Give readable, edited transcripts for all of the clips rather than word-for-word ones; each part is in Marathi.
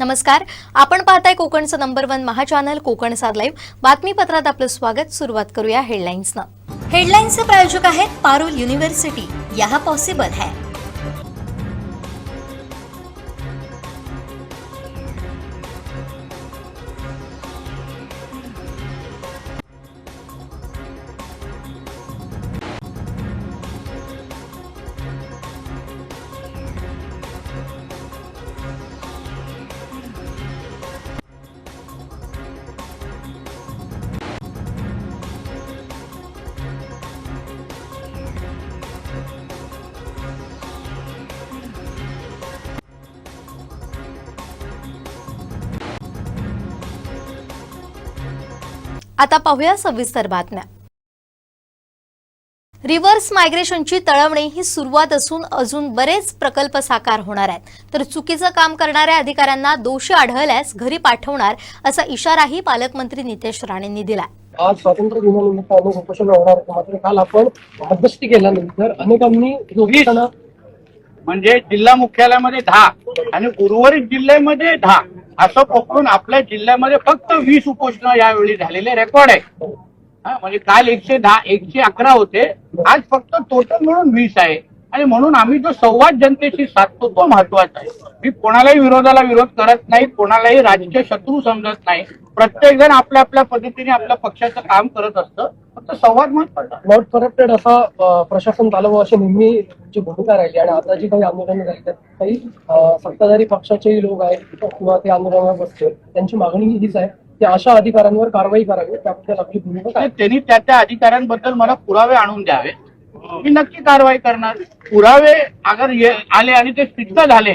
नमस्कार, आपण पाहताय कोकणचं नंबर 1 महा चॅनल कोकण सार लाईव्ह. बातमीपत्रात आपलं स्वागत. सुरुवात करूया हेडलाईन्सनं. हेडलाईन्सचे प्रायोजक आहेत पारुल युनिव्हर्सिटी. यह पॉसिबल है. आता पाहूया सविस्तर बातम्या. रिव्हर्स मायग्रेशनची तळमणी ही सुरुवात असून अजून बरेच प्रकल्प साकार होणार आहेत. तर चुकीचं काम करणाऱ्या अधिकाऱ्यांना दोषी आढळल्यास घरी पाठवणार असा इशाराही पालकमंत्री नितेश राणेंनी दिला. आज स्वातंत्र्य दिनानिमित्त अनेक उपोषण होणार होते, मात्र काल आपण मध्यस्थी केल्यानंतर अनेकांनी म्हणजे जिल्हा मुख्यालयामध्ये 10 आणि उर्वरित जिल्ह्यामध्ये 10 असं पकडून आपल्या जिल्ह्यामध्ये फक्त 20 उपोषण यावेळी झालेले रेकॉर्ड आहे. म्हणजे काल 110 111 होते, आज फक्त टोटल म्हणून 20 आहे. आणि म्हणून आम्ही जो संवाद जनतेशी साधतो तो महत्वाचा आहे. मी कोणालाही विरोधाला विरोध करत नाही, कोणालाही राजकीय शत्रू समजत नाही. प्रत्येक जण आपल्या आपल्या पद्धतीने आपल्या पक्षाचं काम करत असतं, फक्त संवाद महत्वाचा. नॉट करप्टेड असा प्रशासन चालवं अशी नेहमी भूमिका राहिली आणि आता जी काही आंदोलनं झाली त्यात काही सत्ताधारी पक्षाचे लोक आहेत किंवा ते आंदोलनावर बसले, त्यांची मागणी हीच आहे की अशा अधिकाऱ्यांवर कारवाई करावी. त्याबद्दल आपली भूमिका काय? त्यांनी त्या अधिकाऱ्यांबद्दल मला पुरावे आणून द्यावे, मी नक्की कारवाई करणार. पुरावे अगर आले आणि ते सिद्ध झाले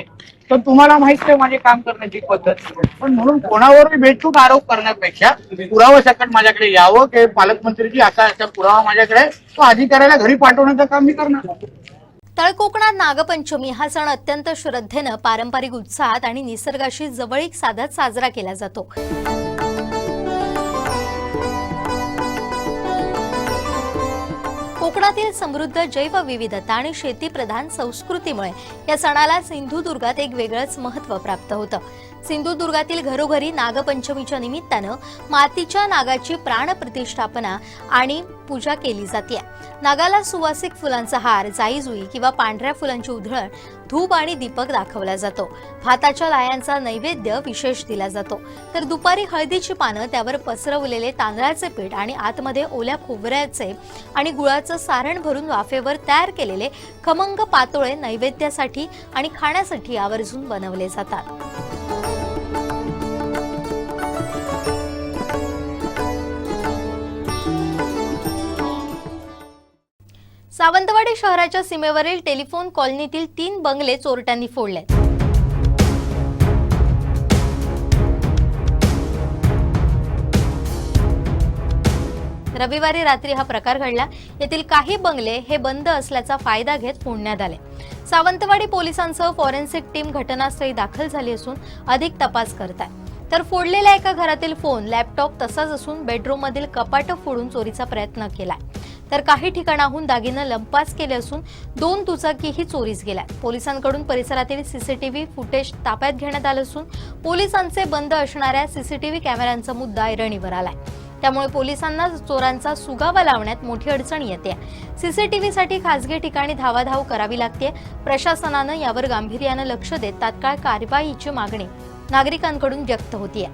तर तुम्हाला माहित आहे माझे काम करण्याची पद्धत. पण म्हणून कोणावरही बेचूक आरोप करण्यापेक्षा पुरावा सकट माझ्याकडे यावं की पालकमंत्रीची असा पुरावा माझ्याकडे, तो अधिकाऱ्याला घरी पाठवण्याचं काम मी करणार. तळकोकणात नागपंचमी हा सण अत्यंत श्रद्धेनं, पारंपरिक उत्साहात आणि निसर्गाशी जवळीक साधत साजरा केला जातो. कोकणातील समृद्ध जैवविविधता आणि शेतीप्रधान संस्कृतीमुळे या सणाला सिंधुदुर्गात एक वेगळंच महत्त्व प्राप्त होतं. सिंधुदुर्गातील घरोघरी नागपंचमीच्या निमित्तानं मातीच्या नागाची प्राणप्रतिष्ठापना आणि पूजा केली जाते. नागाला सुवासिक फुलांचा हार, जाईजुई किंवा पांढऱ्या फुलांची उधळण, धूप आणि दीपक दाखवला जातो. भाताच्या लाह्यांचा नैवेद्य विशेष दिला जातो. तर दुपारी हळदीची पानं, त्यावर पसरवलेले तांदळाचे पीठ आणि आतमध्ये ओल्या खोबऱ्याचे आणि गुळाचं सारण भरून वाफेवर तयार केलेले खमंग पातोळे नैवेद्यासाठी आणि खाण्यासाठी आवर्जून बनवले जातात. सावंतवाडी शहराच्या सीमेवरील टेलिफोन कॉलनीतील 3 बंगले चोरट्यांनी फोडले. रविवारी रात्री हा प्रकार घडला. येथील काही बंगले हे बंद असल्याचा फायदा घेत फोडण्यात आले. सावंतवाडी पोलिसांसह फॉरेन्सिक टीम घटनास्थळी दाखल झाली असून अधिक तपास करत आहे. तर फोडलेल्या एका घरातील फोन, लॅपटॉप तसाच असून बेडरूममधील कपाटं फोडून चोरीचा प्रयत्न केलाय. तर काही ठिकाणाहून दागिने लंपास केले असून 2 दुचाकीही चोरीस गेल्या. पोलिसांकडून परिसरातील सीसीटीव्ही फुटेज ताब्यात घेण्यात आलं असून पोलिसांचे बंद असणाऱ्या सीसीटीव्ही कॅमेऱ्यांचा मुद्दा ऐरणीवर आलाय. त्यामुळे पोलिसांना चोरांचा सुगावा लावण्यात मोठी अडचण येते. सीसीटीव्हीसाठी खासगी ठिकाणी धावाधाव करावी लागते. प्रशासनानं यावर गांभीर्यानं लक्ष देत तात्काळ कारवाईची मागणी नागरिकांकडून व्यक्त होतीये.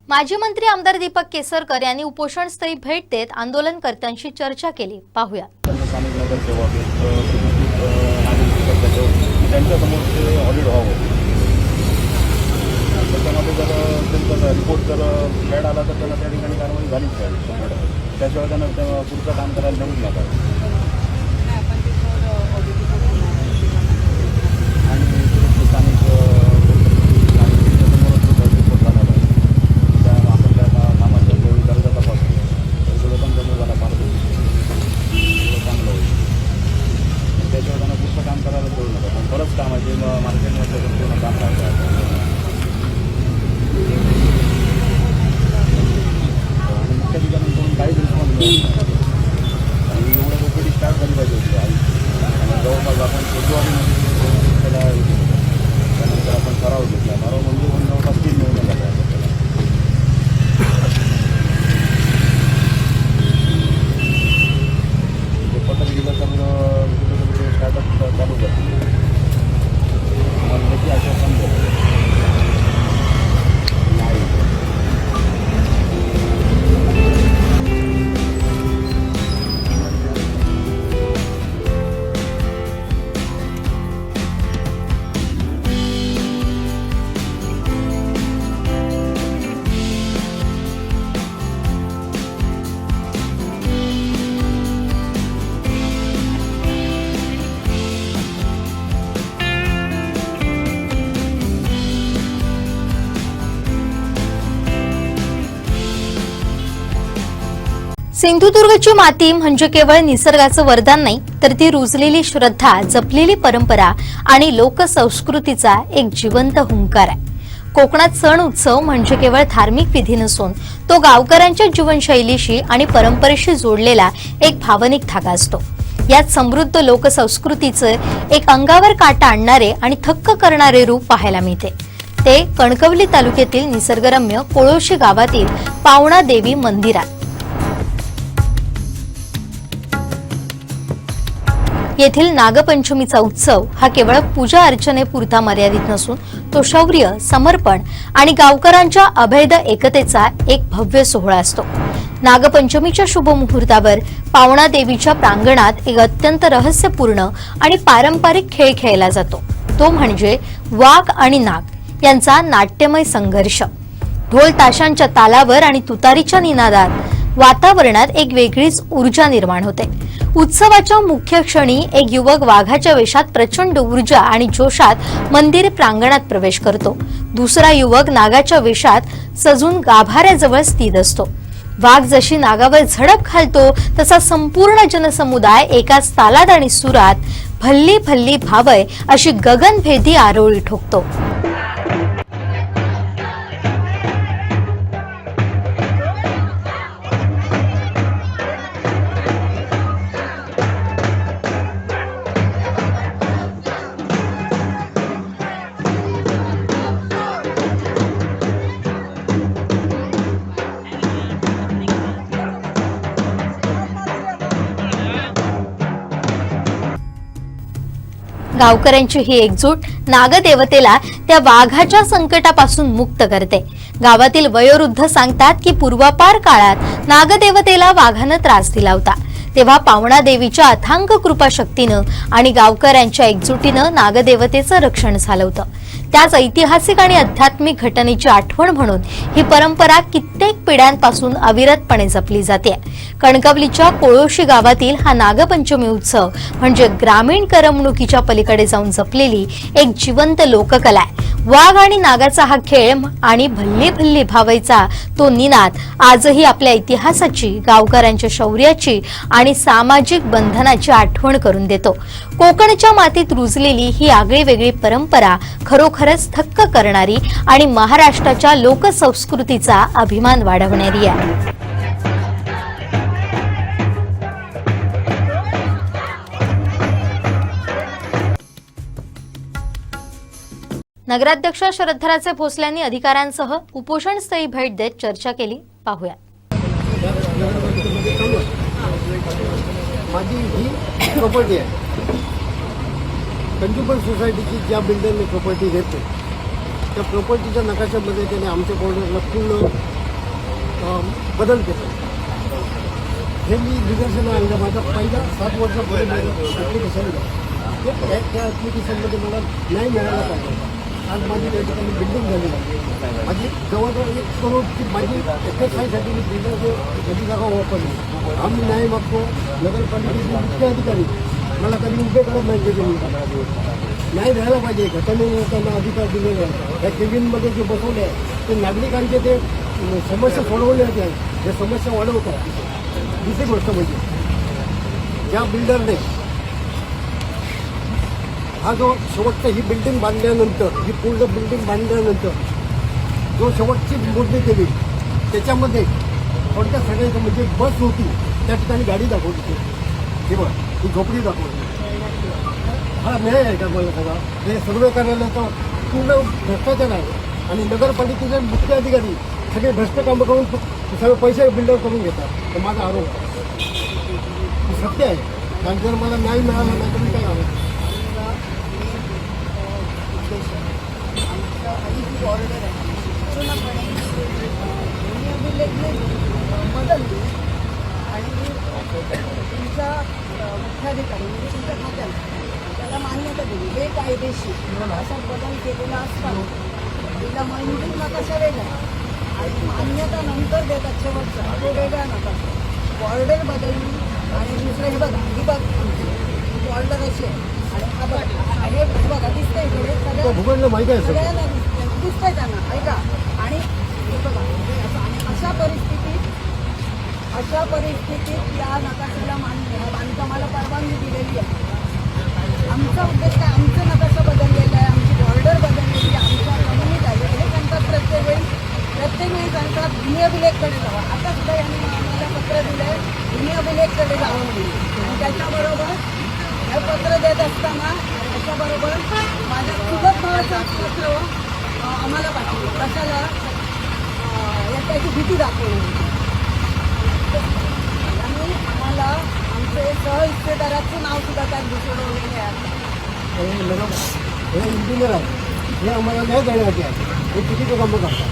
माजी मंत्री आमदार दीपक केसरकर यांनी उपोषणस्थळी भेट देत आंदोलनकर्त्यांशी चर्चा केली. पाहूया. त्याच्यामध्ये जर त्यांचा रिपोर्ट जर बॅड आला तर त्यांना त्या ठिकाणी कारवाई झालीच पाहिजे. त्याशिवाय त्यांना पुढचं काम करायला देऊच नका. आणि स्थानिक आपण त्या कामाच्या जेवढी गरज तपासतो तेवढं पण कमी झाला पाहिजे, थोडं चांगलं होईल. त्याशिवाय त्यांना पुढचं काम करायला देऊ नका. पण बरंच काम आहे जे मार्केटमध्ये पूर्ण काम राहतं. आणि मुख्य ठिकाणांकडून काहीच रिस्पॉन्स नाही. आणि एवढं ओपीडी स्टार्ट झाली पाहिजे होती. आणि जवळपास आपण फेब्रुवारीमध्ये त्याला त्यानंतर आपण ठराव घेतला. ठराव म्हणजे जवळपास 3 सिंधुदुर्गची माती म्हणजे केवळ निसर्गाचं वरदान नाही, तर ती रुजलेली श्रद्धा, जपलेली परंपरा आणि लोकसंस्कृतीचा एक जिवंत हुंकार आहे. कोकणात सण उत्सव म्हणजे केवळ धार्मिक विधी नसून तो गावकऱ्यांच्या जीवनशैलीशी आणि परंपरेशी जोडलेला एक भावनिक धागा असतो. यात समृद्ध लोकसंस्कृतीचं एक अंगावर काटा आणणारे आणि थक्क करणारे रूप पाहायला मिळते. ते कणकवली तालुक्यातील निसर्गरम्य कोळोशी गावातील पावणा देवी मंदिरात. येथील नागपंचमीचा उत्सव हा केवळ पूजा अर्चनेपुरता मर्यादित नसून तो शौर्य, समर्पण आणि गावकऱ्यांच्या अभेद एकतेचा एक भव्य सोहळा असतो. नागपंचमीच्या शुभ मुहूर्तावर पावणा देवीच्या प्रांगणात एक अत्यंत रहस्यपूर्ण आणि पारंपरिक खेळ खेळला जातो. तो म्हणजे वाघ आणि नाग यांचा नाट्यमय संघर्ष. ढोल ताशांच्या तालावर आणि तुतारीच्या निनादात वातावरणात एक वेगळीच ऊर्जा निर्माण होते. उत्सवाच्या मुख्य क्षणी एक युवक वाघाच्या वेशात प्रचंड ऊर्जा आणि जोशात मंदिर प्रांगणात प्रवेश करतो. दुसरा युवक नागाच्या वेशात सजून गाभाऱ्याजवळ स्थित असतो. वाघ जशी नागावर झडप घालतो तसा संपूर्ण जनसमुदाय एकाच तालात आणि सुरात भल्ली भल्ली भावय अशी गगनभेदी आरोळी ठोकतो. गावकऱ्यांची ही एकजूट नागदेवतेला त्या वाघाच्या संकटापासून मुक्त करते. गावातील वयोवृद्ध सांगतात की पूर्वापार काळात नागदेवतेला वाघानं त्रास दिला होता, तेव्हा पावणा देवीच्या अथांग कृपाशक्तीनं आणि गावकऱ्यांच्या एकजुटीनं नागदेवतेचं रक्षण झालं होतं. त्याच ऐतिहासिक आणि आध्यात्मिक घटनेची आठवण म्हणून ही परंपरा कित्येक पिढ्यांपासून अविरतपणे जपली जाते. कणकवलीच्या कोळोशी गावातील हा नागपंचमी उत्सव म्हणजे ग्रामीण करमणुकीच्या पलीकडे जाऊन जपलेली एक जिवंत लोककला आहे. वाघ आणि नागाचा हा खेळ आणि भल्ली भल्ली भावायचा तो निनाद आजही आपल्या इतिहासाची, गावकऱ्यांच्या शौर्याची आणि सामाजिक बंधनाची आठवण करून देतो. कोकणच्या मातीत रुजलेली ही आगळी वेगळी परंपरा खरोखरच थक्क करणारी आणि महाराष्ट्राच्या लोकसंस्कृतीचा अभिमान वाढवणारी आहे. नगराध्यक्ष शरदराजे भोसल्यांनी अधिकाऱ्यांसह उपोषणस्थळी भेट देत चर्चा केली. पाहूया. माझी ही प्रॉपर्टी आहे. कंझ्युमर सोसायटीची ज्या बिल्डरने प्रॉपर्टी घेतली त्या प्रॉपर्टीच्या नकाशामध्ये त्याने आमच्या बॉर्डरला पूर्ण बदल केला. हे मी निदर्शनं आणलं. माझा पहिला 7 वर्षापूर्वी ॲप्लिकेशन त्या ॲप्लिकेशनमध्ये मला न्याय मिळाला पाहिजे. आज माझी त्या ठिकाणी बिल्डिंग झाली आहे. माझी जवळजवळ 1 करोडची माझी एक्सरसाइजसाठी मी बिल्डरची माझी जागा वापरली. आम्ही न्याय मागतो. नगरपालिकेचे मुख्य अधिकारी मला कधी उभे करत नाही. ते न्याय द्यायला पाहिजे. घटनेने त्यांना अधिकार दिलेले आहे. या केबिनमध्ये जे बसवले आहे ते नागरिकांचे ते समस्या सोडवल्या आहेत, ज्या समस्या वाढवतात. दुसरी गोष्ट म्हणजे ज्या बिल्डरने हा जो शेवटचा ही बिल्डिंग बांधल्यानंतर, ही पूर्ण बिल्डिंग बांधल्यानंतर जो शेवटची मोडणी केली त्याच्यामध्ये थोडक्यात सगळ्यांचं म्हणजे बस होती त्या ठिकाणी गाडी दाखवली. तेव्हा ही झोपडी दाखवली. हा न्याय आहे का मला सगळा? हे सर्वे कार्यालयाचा पूर्ण भ्रष्टाचार आहे आणि नगरपालिकेचे मुख्य अधिकारी सगळे भ्रष्ट कामं करून सगळे पैसे बिल्डर करून घेतात. तर माझा आरोप आहे सत्य आहे. कारण जर मला न्याय मिळाला नाही तर मी काय आरोप ऑर्डर आहे पूर्णपणे बदलली आणि तुमचा मुख्याधिकारी म्हणजे तुमच्या खात्याला त्याला मान्यता दिली बेकायदेशीर असा बदल केलेला असताना तिला मंजूर नकाशा वेगळा आणि मान्यता नंतर देतात शेवटचा तो वेगळा नकाशा. ऑर्डर बदलली आणि दुसरं हे बघा ही बघ ऑर्डर अशी आहे आणि हा बघा हे बघा दिसतंय इकडे सगळ्यांना दिसतंय त्यांना ऐका. आणि हे बघा आणि अशा परिस्थितीत अशा परिस्थितीत या नकाशाला बांधकामाला परवानगी दिलेली आहे. आमचा उद्देश काय, आमचं नकाशा बदललेला आहे, आमची बॉर्डर बदललेली आहे, आमच्या जमिनीत आहे. हे सांगतात प्रत्येक वेळी सांगतात भूमी अभिलेखकडे जावा. आता सुद्धा यांनी आम्हाला पत्र दिलं आहे भूमी अभिलेखकडे जावं म्हणून. आणि त्याच्याबरोबर हे पत्र देत असताना त्याच्याबरोबर माझ्या चुलत भावाचं पत्र आम्हाला पाठवलं. कशाला? त्याची भीती दाखवली. आणि आम्हाला आमचे सहहिस्सेदाराचं नाव सुद्धा त्यात घुसवलेले आहे. हे इंजिनियर आहे, हे आम्हाला न्याय देण्यासाठी आहे. हे चुकीचं कामं करतात,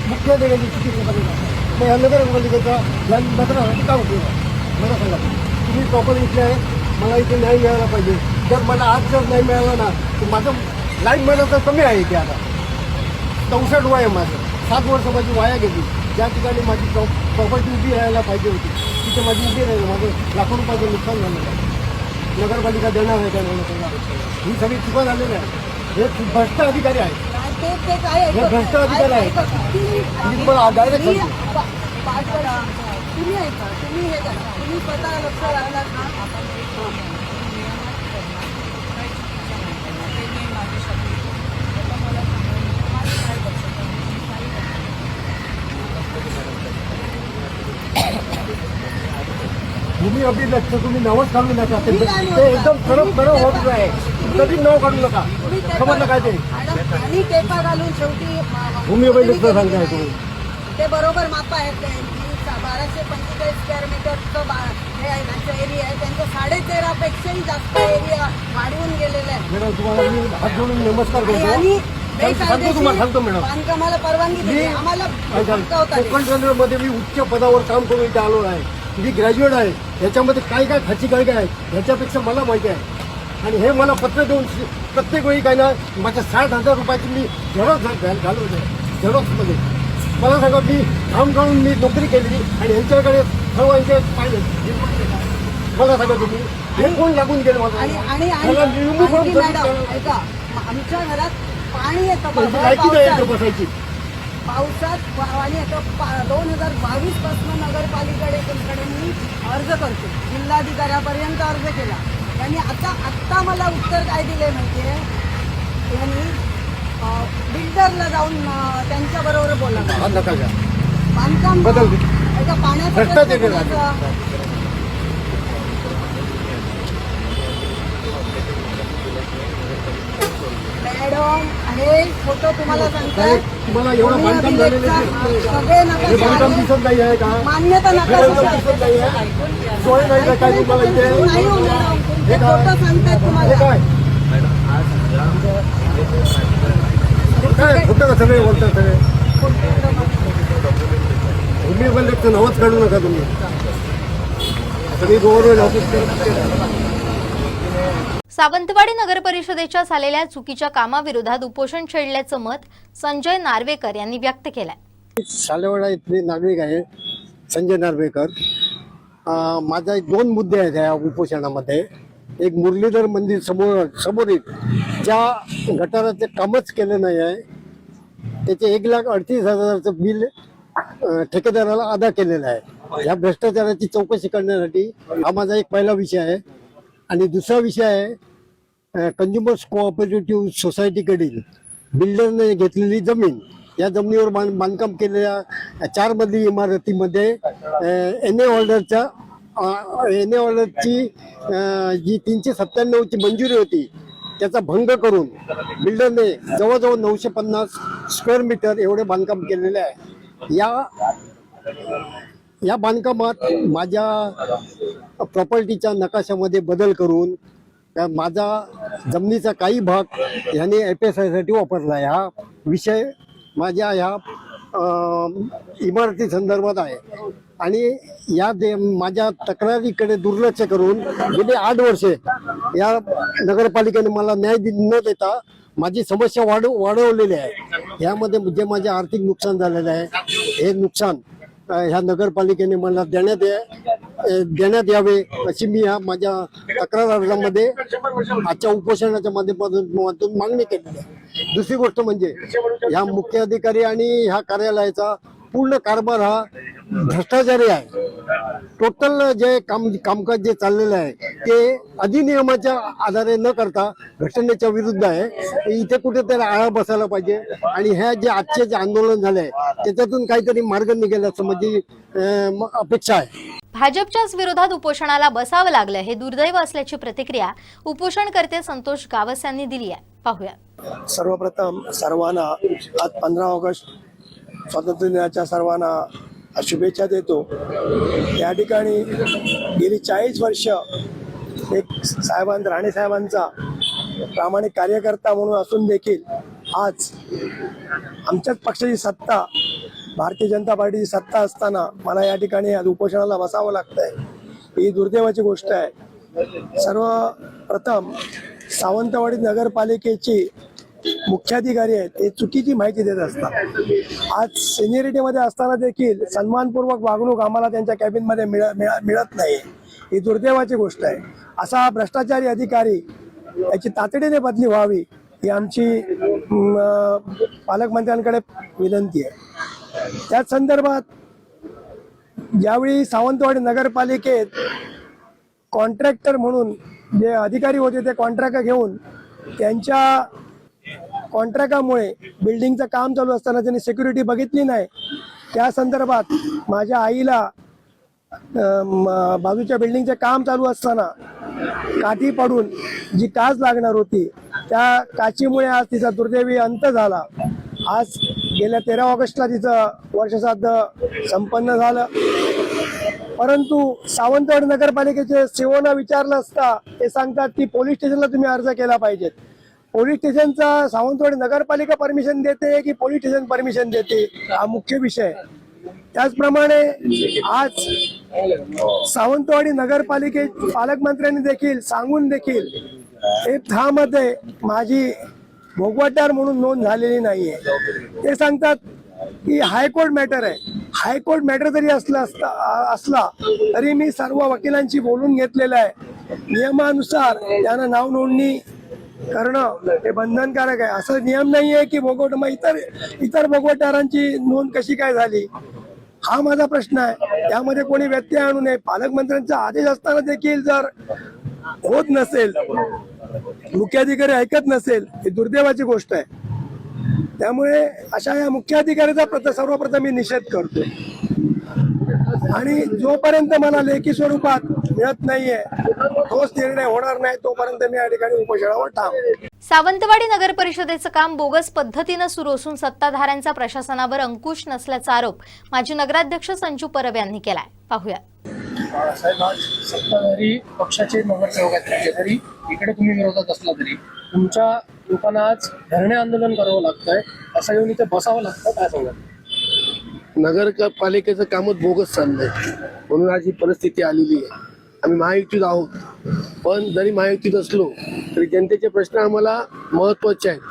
मुख्य देण्याची चुकीचं कामं करतात. मग या नगरपालिकेचा या नगरासाठी काय उपयोग आहे मला सांगा. तुम्ही प्रॉपर इथले आहे, मला इथे न्याय मिळायला पाहिजे. जर मला आज जर नाही मिळाला ना तर माझं लाईफ मिळालं तर कमी आहे. इथे आता 64 वय आहे माझं, 7 वर्ष माझी वाया गेली. ज्या ठिकाणी माझी प्रॉपर्टी उभी राहायला पाहिजे होती तिथे माझी उभी राहिली. माझं लाखो रुपयाचं नुकसान झालं आहे. नगरपालिका देणार आहे त्या ही सगळी चुका झालेली आहे. हे भ्रष्ट अधिकारी आहेत. ते काय हे भ्रष्ट अधिकारी आहेत. मी तुम्हाला डायरेक्ट सांगतो. तुम्ही ऐका, तुम्ही हे करा, तुम्ही स्वतः लक्ष घालणार ना. भूमी अभिलेख तुम्ही नावच काढू नका. ते एकदम खरं होत आहे. कधी नाव काढू नका. समजलं काय ते आणि टेपा घालून शेवटी भूमी अभिलेख सांगताय तुम्ही. ते बरोबर माप आहेत. 1245 स्क्वेअर मीटरचं हे आहे त्यांचं एरिया आहे. त्यांचं 13.5 पेक्षाही जास्त एरिया वाढवून गेलेलं आहे. मॅडम तुम्हाला मी हात जोडून नमस्कार करतो. आणि सांगतो तुम्हाला, सांगतो मॅडम. बांधकामाला परवानगी दिली आम्हाला. कोकण रेल्वेमध्ये मी उच्च पदावर काम करून इथे आलो आहे. मी ग्रॅज्युएट आहे. ह्याच्यामध्ये काय काय खाची काय काय आहे ह्याच्यापेक्षा मला माहिती आहे. आणि हे मला पत्र देऊन प्रत्येक वेळी काय ना माझ्या 60,000 रुपयाची मी झेरॉक्स घालवत आहे. झेरॉक्समध्ये मला सांगा, मी काम करून मी नोकरी केली आणि ह्यांच्याकडे सर्वांचे पाहिजे. मला सांगा तुम्ही हे कोण लागून गेले मला? आणि आणि त्याला remove करून मॅडम ऐका, आमच्या घरात पाणी येतं लायकी नाही बसायची. पावसात पाणी येतं. 2022 पासून नगरपालिकेकडे मी अर्ज करतो, जिल्हाधिकाऱ्यापर्यंत अर्ज केला. त्यांनी आत्ता मला उत्तर काय दिले माहितीये, यांनी बिल्डरला जाऊन त्यांच्याबरोबर बोला, बांधकाम बदल ऐका पाण्याचा भ्रष्टाचार प्रश्न आहे. कोणाचा? मॅडम हे फोटो तुम्हाला सांगताय. तुम्हाला एवढं बांधकाम झालेलं सगळे हे बांधकाम नका दिसत नाही आहे का? मान्यता नका दिसत नाही आहे. सोय नाही का काय तुम्हाला इथे? नाही हो मॅडम, हे फोटो सांगताय हे तुम्हाला. काय काय खोटं का सगळे बोलतात सगळे? भूमी अभिलेखचं नावच काढू नका तुम्ही. सगळी गव्हर्नमेंट ऑफिस. सावंतवाडी नगर परिषदेच्या झालेल्या चुकीच्या कामाविरोधात उपोषण छेडल्याचं मत संजय नार्वेकर यांनी व्यक्त केलंय. सालेवाडा इथले नागरिक आहे संजय नार्वेकर. माझा 2 मुद्दे आहेत या उपोषणामध्ये. एक मुरलीधर मंदिर समोरील ज्या गटाराचे कामच केलं नाही आहे त्याचे 1,38,000चं बिल ठेकेदाराला अदा केलेलं आहे. या भ्रष्टाचाराची चौकशी करण्यासाठी हा माझा एक पहिला विषय आहे. आणि दुसरा विषय आहे कंझ्युमर्स कोऑपरेटिव्ह सोसायटीकडील बिल्डरने घेतलेली जमीन. या जमिनीवर बांधकाम केलेल्या 4 मजली इमारतीमध्ये एन ए ऑर्डरची जी 397ची मंजुरी होती त्याचा भंग करून बिल्डरने जवळजवळ 950 स्क्वेअर मीटर एवढे बांधकाम केलेले आहे. या बांधकामात माझ्या प्रॉपर्टीच्या नकाशामध्ये बदल करून माझा जमिनीचा काही भाग ह्याने FSI साठी वापरला आहे. हा विषय माझ्या ह्या इमारती संदर्भात आहे. आणि माझ्या तक्रारीकडे दुर्लक्ष करून गेली 8 वर्षे या नगरपालिकेने मला न्याय न देता माझी समस्या वाढवलेली आहे. यामध्ये जे माझे आर्थिक नुकसान झालेलं आहे हे नुकसान ह्या नगरपालिकेने मला देण्यात यावे अशी मी ह्या माझ्या तक्रार अर्जामध्ये आजच्या उपोषणाच्या माध्यमातून मागणी केलेली आहे. दुसरी गोष्ट म्हणजे ह्या मुख्य अधिकारी आणि ह्या कार्यालयाचा पूर्ण कारभार हा भ्रष्टाचारी आहे. टोटल जे कामकाज जे चाललेलं आहे ते अधिनियमाच्या आधारे न करता घटनेच्या विरुद्ध आहे. इथे कुठेतरी आळा बसायला पाहिजे आणि ह्या जे आजचे जे आंदोलन झालंय त्याच्यातून काहीतरी मार्ग निघेल असं माझी अपेक्षा आहे. भाजपच्याच विरोधात उपोषणाला बसावं लागलं हे दुर्दैव असल्याची प्रतिक्रिया उपोषणकर्ते संतोष गावस यांनी दिली आहे. पाहूया. सर्वप्रथम सर्वांना आज 15 ऑगस्ट स्वातंत्र्य दिनाच्या सर्वांना शुभेच्छा देतो. या ठिकाणी गेली 40 वर्ष एक राणे साहेबांचा प्रामाणिक कार्यकर्ता म्हणून असून देखील आज आमच्याच पक्षाची सत्ता, भारतीय जनता पार्टीची सत्ता असताना मला या ठिकाणी आज उपोषणाला बसावं लागतंय. ही दुर्दैवाची गोष्ट आहे. सर्वप्रथम सावंतवाडी नगरपालिकेची मुख्याधिकारी आहेत ते चुकीची माहिती देत असतात. आज सिनियरिटीमध्ये असताना देखील सन्मानपूर्वक वागणूक आम्हाला त्यांच्या कॅबिनमध्ये मिळत नाही. ही दुर्दैवाची गोष्ट आहे. असा भ्रष्टाचारी अधिकारी याची तातडीने बदली व्हावी ही आमची पालकमंत्र्यांकडे विनंती आहे. त्याच संदर्भात ज्यावेळी सावंतवाडी नगरपालिकेत कॉन्ट्रॅक्टर म्हणून जे अधिकारी होते ते कॉन्ट्रॅक्ट घेऊन त्यांच्या कॉन्ट्रॅक्टामुळे बिल्डिंगचं काम चालू असताना त्यांनी सिक्युरिटी बघितली नाही. त्या संदर्भात माझ्या आईला बाजूच्या बिल्डिंगचे काम चालू असताना काठी पडून जी काच लागणार होती त्या काचीमुळे आज तिचा दुर्दैवी अंत झाला. आज गेल्या 13 ऑगस्टला तिचं वर्षश्राद्ध संपन्न झालं. परंतु सावंतवाडी नगरपालिकेचे सीओना विचारलं असता ते सांगतात की पोलीस स्टेशनला तुम्ही अर्ज केला पाहिजेत. पोलीस स्टेशनचा सावंतवाडी नगरपालिका परमिशन देते की पोलीस स्टेशन परमिशन देते हा मुख्य विषय. त्याचप्रमाणे आज सावंतवाडी नगरपालिके पालकमंत्र्यांनी देखील सांगून देखील F10 मध्ये माझी भोगवटार म्हणून नोंद झालेली नाहीये. ते सांगतात की हायकोर्ट मॅटर आहे. हायकोर्ट मॅटर जरी असला तरी मी सर्व वकिलांशी बोलून घेतलेलं आहे. नियमानुसार त्यांना नाव नोंदणी करणं हे बंधनकारक आहे. असं नियम नाहीये की इतर भोगवटारांची नोंद कशी काय झाली हा माझा प्रश्न आहे. त्यामध्ये कोणी व्यत्यय आणू नये. पालकमंत्र्यांचा आदेश असताना देखील जर होत नसेल, मुख्याधिकारी ऐकत नसेल ही दुर्दैवाची गोष्ट आहे. त्यामुळे अशा या मुख्याधिकाऱ्याचा सर्वप्रथम मी निषेध करतो आणि जोपर्यंत मला लेखी स्वरूपात मिळत नाहीये ठोस निर्णय होणार नाही तोपर्यंत मी या ठिकाणी उपोषणावर ठाम. सावंतवाडी नगर परिषदेचं काम बोगस पद्धतीनं सुरू असून सत्ताधाऱ्यांचा प्रशासनावर अंकुश नसल्याचा आरोप माजी नगराध्यक्ष संजू परब यांनी केलाय. पाहूया. साहेब, आज सत्ताधारी पक्षाचे नगरसेवक आहेत. जरी इकडे तुम्ही विरोधात असला तरी तुमच्या लोकांना आज धरणे आंदोलन करावं लागतंय, असं येऊन इथे बसावं लागतं, काय सांगा? नगरपालिकेचं कामच बोगस चाललंय म्हणून आज ही परिस्थिती आलेली आहे. आम्ही महायुतीत आहोत, पण जरी महायुतीत असलो तरी जनतेचे प्रश्न आम्हाला महत्त्वाचे आहेत.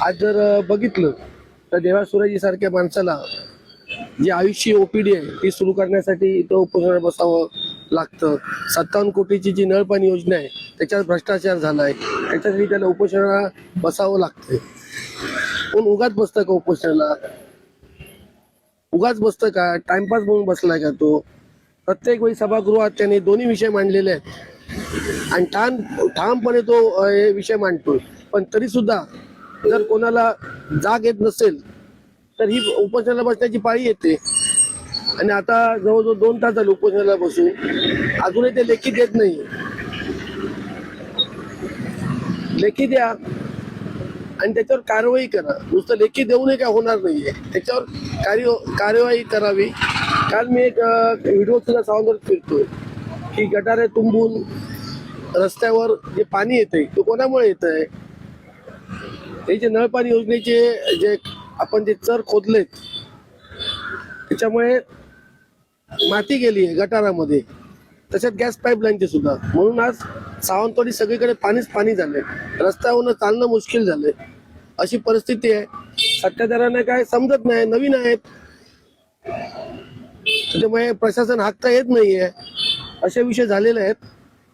आज जर बघितलं तर देवा सुराजी सारख्या माणसाला जी आयुष्य ओपीडी आहे ती सुरू करण्यासाठी इथं उपोषणाला बसावं लागतं. 57 कोटीची जी नळपाणी योजना आहे त्याच्यात भ्रष्टाचार झाला आहे, त्याच्यासाठी त्याला उपोषणाला बसावं लागतंय. पण उगाच बसतं का उपोषणाला? उगाच बसतं का? टाइमपास म्हणून बसलाय का तो? प्रत्येक वेळी सभागृहात त्याने दोन्ही विषय मांडलेले आहेत आणि ठामपणे तो हे विषय मांडतोय. पण तरी सुद्धा जर कोणाला जाग येत नसेल तर ही उपोषणाला बसण्याची पाळी येते. आणि आता जवळजवळ 2 तास झाले उपोषणाला बसून, अजूनही ते लेखी देत नाही. लेखी द्या आणि त्याच्यावर कारवाई करा. नुसतं लेखी देऊनही काय होणार नाहीये, त्याच्यावर कार्यवाही करावी. काल मी एक व्हिडिओ सुद्धा सावंतवाडीत फिरतोय की गटारे तुंबून रस्त्यावर जे पाणी येतंय ते कोणामुळे येत आहे? हे जे नळपाणी योजनेचे जे आपण जे चर खोदलेत त्याच्यामुळे माती गेली आहे गटारामध्ये, तशात गॅस पाईपलाईनचे सुद्धा. म्हणून आज सावंतवाडी सगळीकडे पाणीच पाणी झालंय, रस्त्यावरनं चालणं मुश्किल झालंय. अशी परिस्थिती आहे. सत्ताधाऱ्यांना काय समजत नाही, नवीन आहेत, त्याच्यामुळे प्रशासन हाकता येत नाहीये, असे विषय झालेले आहेत.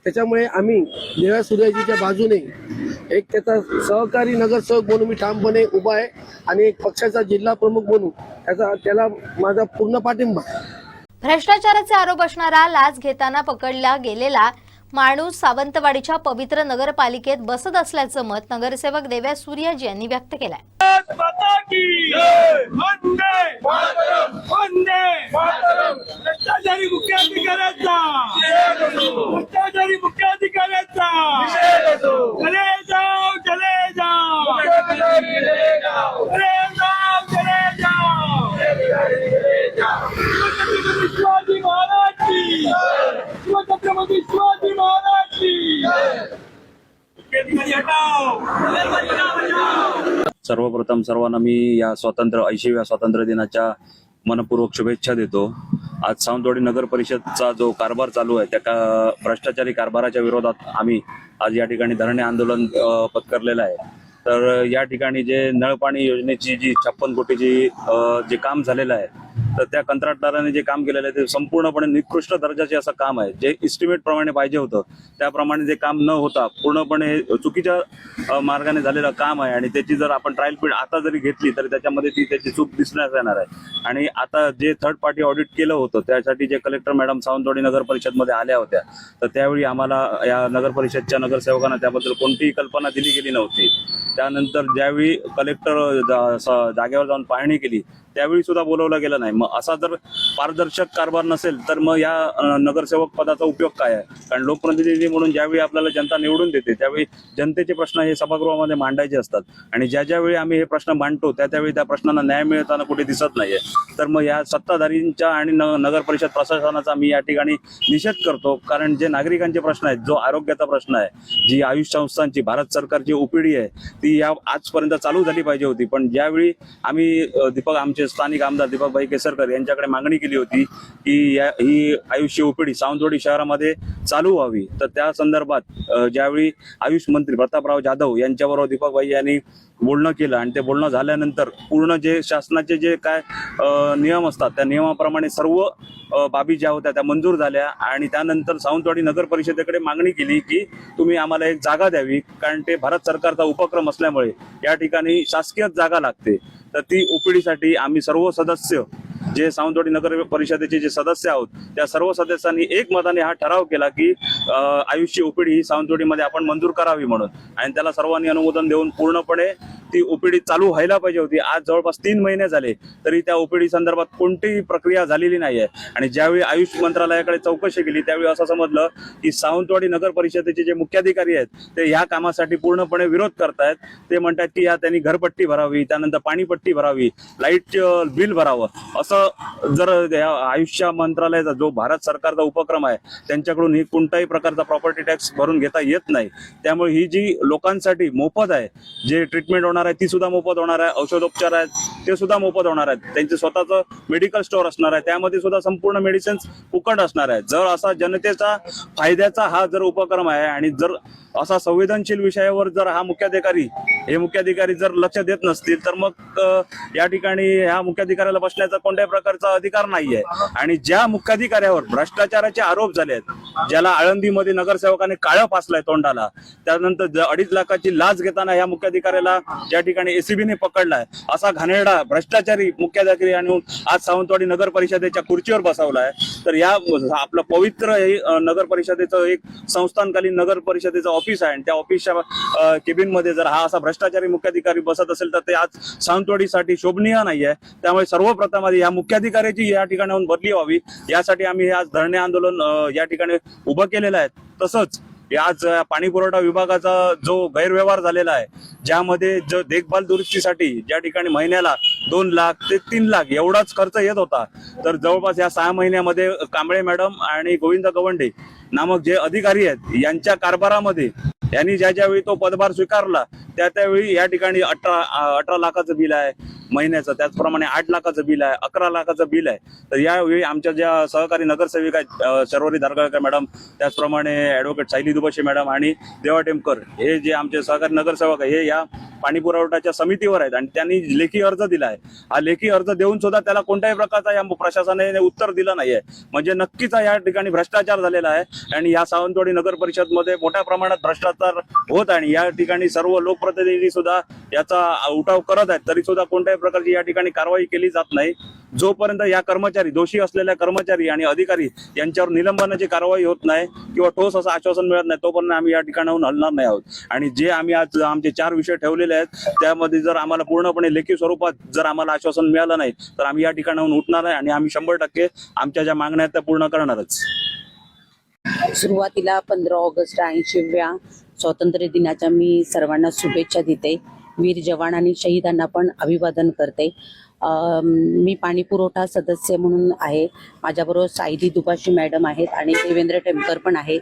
त्याच्यामुळे आम्ही देवा सूर्याजीच्या बाजूने एक त्याचा सहकारी नगरसेवक म्हणून मी ठामपणे उभा आहे आणि एक पक्षाचा जिल्हा प्रमुख म्हणून त्याला माझा पूर्ण पाठिंबा. भ्रष्टाचाराचे आरोप असणारा लाच घेताना पकडला गेलेला माणूस सावंतवाडीच्या पवित्र नगरपालिकेत बसत असल्याचं मत नगरसेवक देव्या सूर्याजी यांनी व्यक्त केलंय. भ्रष्टाचारी मुख्याधिकाऱ्याचा चले जाओ चले जाओ शिवाजी महाराज की छत्रपती शिवाजी महाराज की सर्वप्रथम सर्वांना मी या 80व्या स्वातंत्र्य दिनाच्या मनपूर्वक शुभेच्छा देतो. आज सावंतवाडी नगर परिषदचा जो कारभार चालू आहे त्या भ्रष्टाचारी कारभाराच्या विरोधात आम्ही आज या ठिकाणी धरणे आंदोलन पत्करलेलं आहे. तर या ठिकाणी जे नळपाणी योजनेची जी 56 कोटीची जे काम झालेलं आहे तर त्या कंत्राटदाराने जे काम केलेलं आहे ते संपूर्णपणे निकृष्ट दर्जाचे असं काम आहे. जे इस्टिमेट प्रमाणे पाहिजे होतं त्याप्रमाणे जे काम न होता पूर्णपणे चुकीच्या मार्गाने झालेलं काम आहे. आणि त्याची जर आपण ट्रायल पीरियड आता जरी घेतली तरी त्याच्यामध्ये त्याची चूक दिसण्यास येणार आहे. आणि आता जे थर्ड पार्टी ऑडिट केलं होतं त्यासाठी जे कलेक्टर मॅडम सावंतवाडी नगर परिषदमध्ये आल्या होत्या तर त्यावेळी आम्हाला या नगर परिषदच्या नगरसेवकांना त्याबद्दल कोणतीही कल्पना दिली गेली नव्हती. त्यानंतर ज्यावेळी कलेक्टर जागेवर जाऊन पाहणी केली त्यावेळी सुद्धा बोलवलं गेलं नाही. मग असा जर पारदर्शक कारभार नसेल तर मग या नगरसेवक पदाचा उपयोग काय आहे? कारण लोकप्रतिनिधी म्हणून ज्यावेळी आपल्याला जनता निवडून देते त्यावेळी जनतेचे प्रश्न हे सभागृहामध्ये मांडायचे असतात. आणि ज्यावेळी आम्ही हे प्रश्न मांडतो त्यावेळी त्या प्रश्नांना न्याय मिळताना कुठे दिसत नाहीये. तर मग या सत्ताधारींच्या आणि नगर परिषद प्रशासनाचा मी या ठिकाणी निषेध करतो. कारण जे नागरिकांचे प्रश्न आहेत, जो आरोग्याचा प्रश्न आहे, जी आयुष संस्थांची भारत सरकारची ओपीडी आहे ती या आजपर्यंत चालू झाली पाहिजे होती. पण ज्यावेळी आम्ही आमचे स्थानिक आमदार दीपकभाई केसरकर यांच्याकडे मागणी केली होती की ही आयुष ओपीडी सावंतवाडी शहरामध्ये चालू व्हावी तर त्या संदर्भात ज्यावेळी आयुष मंत्री प्रतापराव जाधव यांच्याबरोबर दीपकभाई यांनी बोलणं केलं आणि ते बोलणं झाल्यानंतर पूर्ण जे शासनाचे जे काय नियम असतात त्या नियमाप्रमाणे सर्व बाबी ज्या होत्या त्या मंजूर झाल्या. आणि त्यानंतर सावंतवाडी नगर परिषदेकडे मागणी केली की तुम्ही आम्हाला एक जागा द्यावी, कारण ते भारत सरकारचा उपक्रम असल्यामुळे या ठिकाणी शासकीय जागा लागते. तर ती ओपीडीसाठी आम्ही सर्व सदस्य जे सावंतवाडी नगर परिषदेचे जे सदस्य आहोत त्या सर्व सदस्यांनी एकमताने हा ठराव केला की आयुषची ओपीडी ही सावंतवाडीमध्ये आपण मंजूर करावी म्हणून. आणि त्याला सर्वांनी अनुमोदन देऊन पूर्णपणे ती ओपीडी चालू व्हायला पाहिजे होती. आज जवळपास 3 महिने झाले तरी त्या ओपीडी संदर्भात कोणतीही प्रक्रिया झालेली नाहीये. आणि ज्यावेळी आयुष मंत्रालयाकडे चौकशी केली त्यावेळी असं समजलं की सावंतवाडी नगर परिषदेचे जे मुख्याधिकारी आहेत ते ह्या कामासाठी पूर्णपणे विरोध करतायत. ते म्हणतात की त्यांनी घरपट्टी भरावी, त्यानंतर पाणीपट्टी भरावी, लाईट बिल भरावं. असं जर आयुष मंत्रालयाचा जो भारत सरकारचा उपक्रम आहे त्यांच्याकडून ही कोणत्याही प्रकारचा प्रॉपर्टी टॅक्स भरून घेता येत नाही. त्यामुळे ही जी लोकांसाठी मोफत आहे, जे ट्रीटमेंट होणार आहे ती सुद्धा मोफत होणार आहे, औषधोपचार आहेत ते सुद्धा मोफत होणार आहेत, त्यांचे स्वतःचं मेडिकल स्टोअर असणार आहे त्यामध्ये सुद्धा संपूर्ण मेडिसिन्स फुकट असणार आहे. जर असा जनतेचा फायद्याचा हा जर उपक्रम आहे आणि जर असा संवेदनशील विषयावर जर हा मुख्याधिकारी जर लक्ष देत नसतील तर मग या ठिकाणी ह्या मुख्याधिकाऱ्याला बसण्याचा कोणत्याही प्रकारचा अधिकार नाहीये. आणि ज्या मुख्याधिकाऱ्यावर भ्रष्टाचाराचे आरोप झाले आहेत, ज्याला आळंदीमध्ये नगरसेवकाने काळं फासलंय तोंडाला, त्यानंतर 2.5 लाखाची लाच घेताना ह्या मुख्याधिकाऱ्याला ज्या ठिकाणी एसीबीने पकडलाय, असा घाणेरडा भ्रष्टाचारी मुख्याधिकारी आणून आज सावंतवाडी नगर परिषदेच्या खुर्चीवर बसवलाय. तर या आपलं पवित्र नगर परिषदेचं एक संस्थानकालीन नगर परिषदेचं ऑफिस आहे आणि त्या ऑफिसच्या केबिन मध्ये जर हा असा भ्रष्टाचारी मुख्याधिकारी बसत असेल तर ते आज सावंतवाडीसाठी शोभनीय नाहीये. त्यामुळे सर्वप्रथम आधी या मुख्याधिकाऱ्याची या ठिकाणाहून बदली व्हावी यासाठी आम्ही आज धरणे आंदोलन या ठिकाणी उभं केलेलं आहे. तसंच आज पाणी पुरवठा विभागाचा जो गैरव्यवहार झालेला आहे, ज्यामध्ये जो देखभाल दुरुस्तीसाठी ज्या ठिकाणी महिन्याला 2 लाख ते 3 लाख एवढाच खर्च येत होता, तर जवळपास या 6 महिन्यामध्ये कांबळे मॅडम आणि गोविंद गवंडे नामक जे अधिकारी आहेत यांच्या कारभारामध्ये यांनी ज्यावेळी तो पदभार स्वीकारला त्यावेळी या ठिकाणी 18 लाखाचं बिल आहे महिन्याचं, त्याचप्रमाणे 8 लाखाचं बिल आहे, 11 लाखाचं बिल आहे. तर यावेळी आमच्या ज्या सहकारी नगरसेविका आहेत शर्वरी दारगाळकर मॅडम, त्याचप्रमाणे ॲडव्होकेट सायली दुबशे मॅडम आणि देवा टेमकर हे जे आमचे सहकारी नगरसेवक आहे हे या पाणी पुरवठ्याच्या समितीवर आहेत आणि त्यांनी लेखी अर्ज दिला आहे. हा लेखी अर्ज देऊन सुद्धा त्याला कोणत्याही प्रकारचा या प्रशासनाने उत्तर दिलं नाहीये. म्हणजे नक्कीच या ठिकाणी भ्रष्टाचार झालेला आहे आणि या सावंतवाडी नगर परिषदमध्ये मोठ्या प्रमाणात भ्रष्टाचार होत आणि या ठिकाणी सर्व लोकप्रतिनिधी सुद्धा याचा उठाव करत आहेत, तरी सुद्धा कोणत्याही प्रकारची या ठिकाणी कारवाई केली जात नाही. जोपर्यंत या कर्मचारी, दोषी असलेल्या कर्मचारी आणि अधिकारी यांच्यावर निलंबनाची कारवाई होत नाही किंवा ठोस असं आश्वासन मिळत नाही, तोपर्यंत आम्ही या ठिकाणाहून हलणार नाही आहोत. आणि जे आम्ही आज आमचे 4 विषय ठेवलेले आहेत त्यामध्ये जर आम्हाला पूर्णपणे लेखी स्वरूपात जर आम्हाला आश्वासन मिळालं नाही तर आम्ही या ठिकाणाहून उठणार आहे आणि आम्ही 100% आमच्या ज्या मागण्या आहेत त्या पूर्ण करणारच. सुरुवातीला 15 ऑगस्ट 80व्या स्वातंत्र्य दिनाच्या मी सर्वांना शुभेच्छा देते. वीर जवान आणि शहीदांना पण अभिवादन करते. मी पाणी पुरवठा सदस्य म्हणून आहे. माझ्याबरोबर सायली दुभाषी मॅडम आहेत आणि देवेंद्र टेमकर पण आहेत.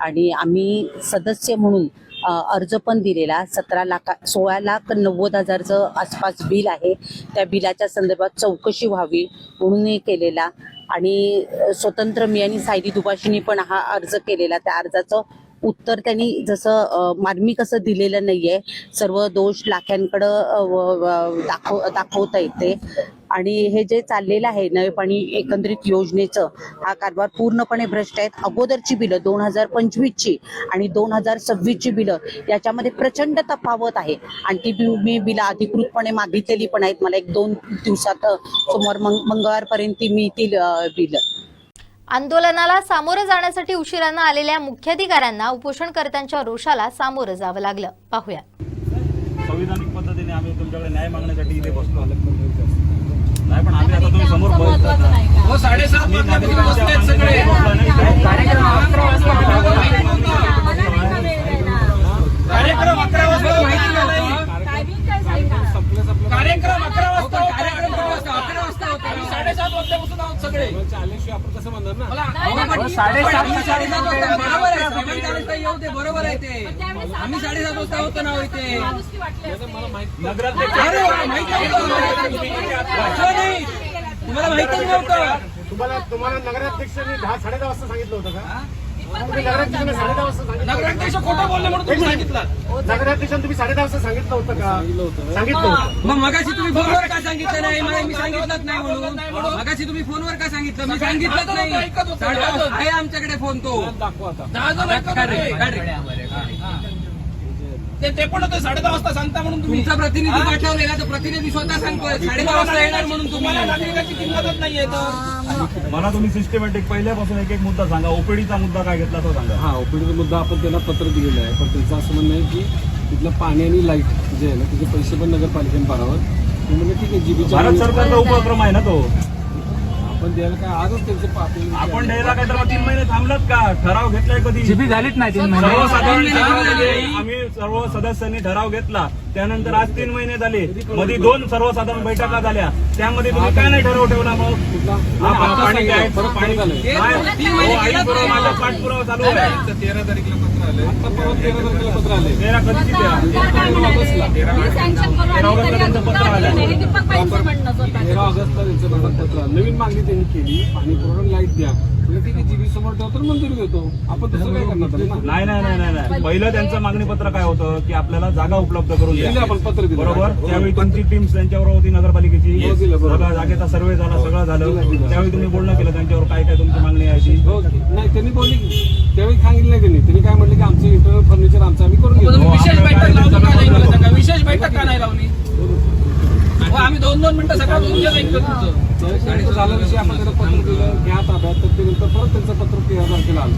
आणि आम्ही सदस्य म्हणून अर्ज पण दिलेला. 16,90,000चं आसपास बिल आहे. त्या बिलाच्या संदर्भात चौकशी व्हावी म्हणून केलेला. आणि स्वतंत्र मी आणि सायली दुभाषींनी पण हा अर्ज केलेला. त्या अर्जाचं उत्तर त्यांनी जसं मार्मिक असं दिलेलं नाहीये. सर्व दोष लाख्यांकडं दाखवता येते. आणि हे जे चाललेलं आहे नळ पाणी एकंदरीत योजनेचं, हा कारभार पूर्णपणे भ्रष्ट आहेत. अगोदरची बिलं 2025ची आणि 2026ची बिलं याच्यामध्ये प्रचंड तफावत आहे. आणि ती मी बिलं अधिकृतपणे मागितलेली पण आहेत. मला 1-2 दिवसात सोमवार मंगळवारपर्यंत मिळतील बिलं. आंदोलनाला सामोरं जाण्यासाठी उशिरानं आलेल्या मुख्याधिकाऱ्यांना उपोषणकर्त्यांच्या रोषाला सामोरं जावं लागलं. पाहूया. संविधानिक पद्धतीने आम्ही तुमच्याकडे न्याय मागण्यासाठी इथे बसतो. नाही पण आम्ही आता तुम्ही समोर बघितलं हो 7:30 वाजल्यापासून बसलेत सगळे. कार्यक्रम 11 वाजता कार्यक्रम 11 वाजता कार्यक्रम 11 वाजता 7:30 वाजल्यापासून आहोत सगळे. आपण कसं म्हणणार ना 7:30 येऊ दे, बरोबर आहे ते. आम्ही 7:30 वाजता होतो ना इथे. मला माहिती तुम्हाला माहितच नव्हतं. तुम्हाला नगराध्यक्षांनी 10-10:30 वाजता सांगितलं होतं का? नगराध्यक्षांनी 10:30 वाजता सांगितलं. नगराध्यक्ष खोटं बोलले म्हणून तुम्ही सांगितलं. नगराध्यक्षांनी तुम्ही 10:30 वाजता सांगितलं होतं का? सांगितलं होतं. मग मगाशी तुम्ही फोनवर का सांगितलं नाही? मी सांगितलंच नाही म्हणून. मगाशी तुम्ही फोनवर का सांगितलं? मी सांगितलंच नाही. आहे आमच्याकडे फोन तो. दाखवा आता. 10 जण ऐकत होते. ते पण होते 7:30 वाजता सांगता म्हणून तुम्ही. तुमचा प्रतिनिधी पाठवलेला तो प्रतिनिधी स्वतः सांगतोय 7:30 वाजता येणार म्हणून. तुम्हाला नागरिकाची किंमतच नाहीये तर. मला तुम्ही सिस्टमॅटिक पहिल्यापासून एक मुद्दा सांगा. ओपीडीचा मुद्दा काय घेतला तो सांगा. हा, ओपीडीचा मुद्दा आपण त्यांना पत्र दिलेलं आहे. पण त्यांचं असं म्हणणं आहे की तिथलं पाणी आणि लाईट जे आहे ना त्याचे पैसे पण नगरपालिकेने भरावं. ते म्हणजे ठीक आहे, जीबीच्या भारत सरकारचा उपक्रम आहे ना तो. आपण द्यायला काय आजच त्यांचे आपण द्यायला काय तर 3 महिने थांबलात का? ठराव घेतलाय कधी? जीबी झालीच नाही 3 महिने. सर्वसाधारण ठरावामध्ये आम्ही सर्व सदस्यांनी ठराव घेतला. त्यानंतर आज 3 महिने झाले. मध्ये 2 सर्वसाधारण बैठका झाल्या. त्यामध्ये तुम्ही काय नाही ठराव ठेवला? मग पाणी काय? पाणी झालं बरोबर. माझा पाठपुरावा चालू आहे. 13 तारीखला पत्र आले. आता परत 13 तारखेला पत्र आले. 13 कधीची द्या? 13 ऑगस्टला त्यांचं पत्र आलं. 13 ऑगस्टला त्यांचं पत्र आलं. नवीन मागणी त्यांनी केली, पाणी पुरवठा लाईट द्या. ठीक आहे, जीबी समोर ठेवतो तर मंजुरी देतो. आपण तसं काय करणार? नाही नाही नाही नाही नाही. पहिलं त्यांचं मागणी पत्र काय होतं की आपल्याला जागा उपलब्ध करून द्या. आपण पत्र दिलं बरोबर. त्यावेळी तुमची टीम त्यांच्यावर होती नगरपालिकेची. सगळा जागेचा सर्वे झाला, सगळं झालं. त्यावेळी तुम्ही बोलणं केलं त्यांच्यावर काय काय तुमची मागणी आहे ती? नाही, त्यांनी बोलली की त्यावेळी सांगितलं नाही. त्यांनी काय म्हटलं की आमचं इंटरनल फर्निचर आमचं आम्ही करून घेतो. विशेष बैठक लावली का नाही मला सांगा. विशेष बैठक का नाही लावली? आम्ही 2-2 मिनिटं सगळं तुमच्याच ऐकतो तुमचं. झाल्या दिवशी आपण त्याला पत्र दिलं घ्या ताब्यात. तर ते नंतर परत त्यांचं पत्र 13 तारखेला आलं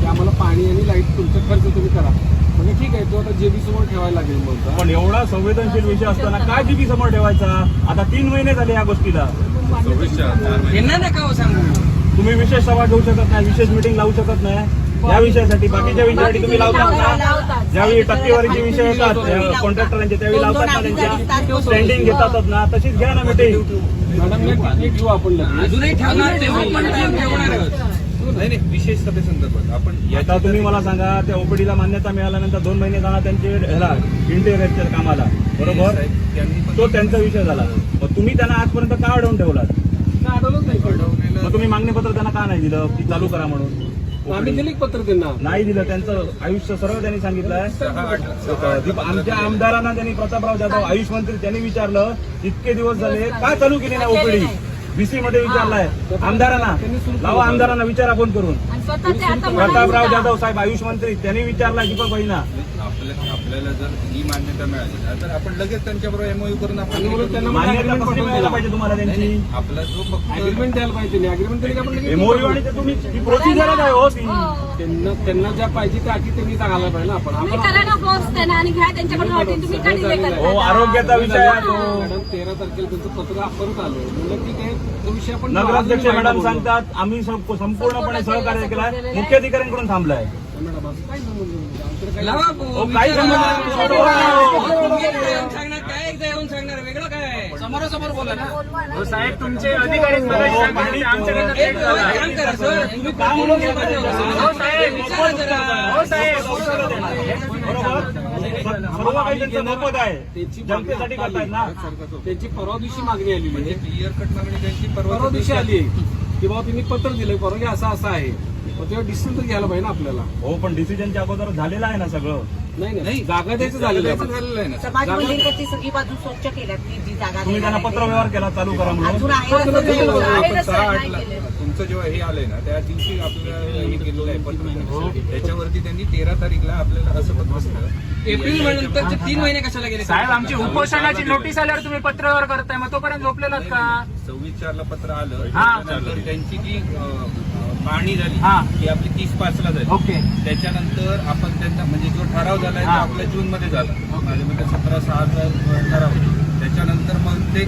की आम्हाला पाणी आणि लाईट तुमचा खर्च तुम्ही करा. म्हणजे ठीक आहे, तो आता जेबी समोर ठेवायला लागेल बोलतो. पण एवढा संवेदनशील विषय असताना काय जीबी समोर ठेवायचा? आता 3 महिने झाले या गोष्टीला. यांना नका हो सांगू. तुम्ही विशेष सभा घेऊ शकत नाही, विशेष मिटिंग लावू शकत नाही या विषयासाठी. बाकीच्या विषयासाठी तुम्ही लावतात ना. ज्यावेळी टक्केवारीचे विषय येतात कॉन्ट्रॅक्टरांचे त्यावेळी लावतात ना, त्यांच्या स्टँडिंग घेतातच ना. तशीच घ्या ना मिटिंग. मॅडम घेऊ आपण लगेच. अजूनही ठेवणार नाही विशेष सभेसंदर्भात आपण आता तुम्ही मला सांगा, त्या ओपीडीला मान्यता मिळाल्यानंतर 2 महिने जाणार त्यांचे ह्याला इंटेरियरच्या कामाला, बरोबर. तो त्यांचा विषय झाला. मग तुम्ही त्यांना आजपर्यंत का अडवून ठेवलात? अडवलंच नाही. मग तुम्ही मागणी पत्र त्यांना का नाही दिलं की चालू करा म्हणून? आम्ही दिली पत्र त्यांना. नाही दिलं. त्यांचं आयुष्य सर्व त्यांनी सांगितलंय. आमच्या आमदारांना त्यांनी, प्रतापराव जाधव आयुष मंत्री, त्यांनी विचारलं इतके दिवस झाले का चालू केली नाही ओपीडी? बीसी मध्ये विचारलाय आमदारांना. लावा आमदारांना विचारा फोन करून. प्रतापराव जाधव साहेब आयुष मंत्री त्यांनी विचारलाय दीपक भाईंना आपल्याला जर ही मान्यता मिळाली ना तर आपण लगेच त्यांच्याबरोबर एमओयू करून आपण त्यांना मान्यता कसली मिळायला पाहिजे तुम्हाला त्यांची आपला जो फक्त अग्रीमेंट द्यायला पाहिजे अग्रीमेंट दिली का आपण लगेच एमओयू आणि ते तुम्ही प्रोसिजर काय हो ती त्यांना ज्या पाहिजे त्या अटी त्यांनी सांगायला पाहिजे ना आपण करा ना बॉस त्यांना आणि घ्या त्यांच्याकडून वाटेल तुम्ही का delay करता? हो आरोग्याचा विषय आहे तो. मॅडम 13 तारखेला त्यांचं पत्र परत आलं म्हणलं ठीक आहे तो विषय आपण नगराध्यक्ष मॅडम सांगतात आम्ही संपूर्णपणे सहकार्य केलाय मुख्याधिकाऱ्यांकडून थांबलाय मॅडम असं काय संबंध नाही. आमच्याकडे काही हो, काही संबंध नाही. सांगणार काय एकदा येऊन सांगणार वेगळं काय समोरासमोर बोला ना. साहेब तुमचे अधिकारी एक काम करा सर तुम्ही काम म्हणून सर्व काही त्यांचं मोफत आहे जनतेसाठी करतायत ना. त्यांची परवा दिवशी मागणी आली म्हणजे क्लिअर कट मागणी त्यांची परवा दिवशी आली की बाबा तुम्ही पत्र दिलं परवानगी असं आहे मग तेव्हा डिसिजन तर घ्यायला पाहिजे ना आपल्याला. हो पण डिसिजनच्या अगोदर झालेला आहे ना सगळं. नाही जागा द्यायचं झालेलं झालेलं आहे ना. समाज मंदिरवरती सगळी बाजू स्वच्छ केल्यात ती जी जागा तुम्ही त्यांना पत्र व्यवहार केला चालू करा म्हणून. अजून आहे असं आपण नाही. 6-8 ला तुमचं जेव्हा हे आलंय ना त्या दिवशी आपल्याला हे केलेलं आहे पत्र त्याच्यावरती त्यांनी 13 तारीखला आपल्याला असं पत्र दिलं. एप्रिल नंतरचे 3 महिने कशाला गेले साहेब आमची उपोषणाची नोटीस आल्यावर तुम्ही पत्र व्यवहार करताय मग तोपर्यंत झोपलेलात का. 26/4 ला पत्र आलं हा. त्याच्यानंतर त्यांची जी पाहणी झाली हा. ती आपली 30/5 झाली. ओके त्याच्यानंतर आपण त्यांना म्हणजे जो ठराव झाला तो आपल्या जून मध्ये झाला माझ्या मते 17/6 ठराव. त्याच्यानंतर मग ते